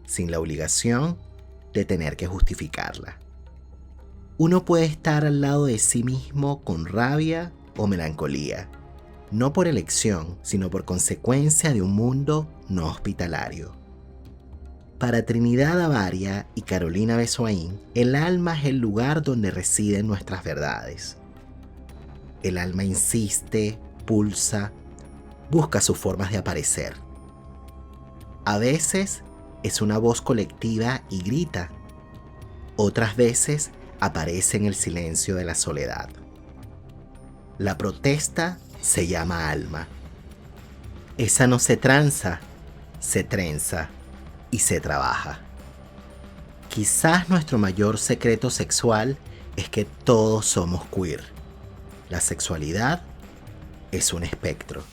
sin la obligación de tener que justificarla. Uno puede estar al lado de sí mismo con rabia o melancolía, no por elección, sino por consecuencia de un mundo no hospitalario. Para Trinidad Avaria y Carolina Besoain, el alma es el lugar donde residen nuestras verdades. El alma insiste, pulsa, busca sus formas de aparecer. A veces es una voz colectiva y grita. Otras veces aparece en el silencio de la soledad. La protesta se llama alma. Esa no se tranza, se trenza y se trabaja. Quizás nuestro mayor secreto sexual es que todos somos queer. La sexualidad es un espectro.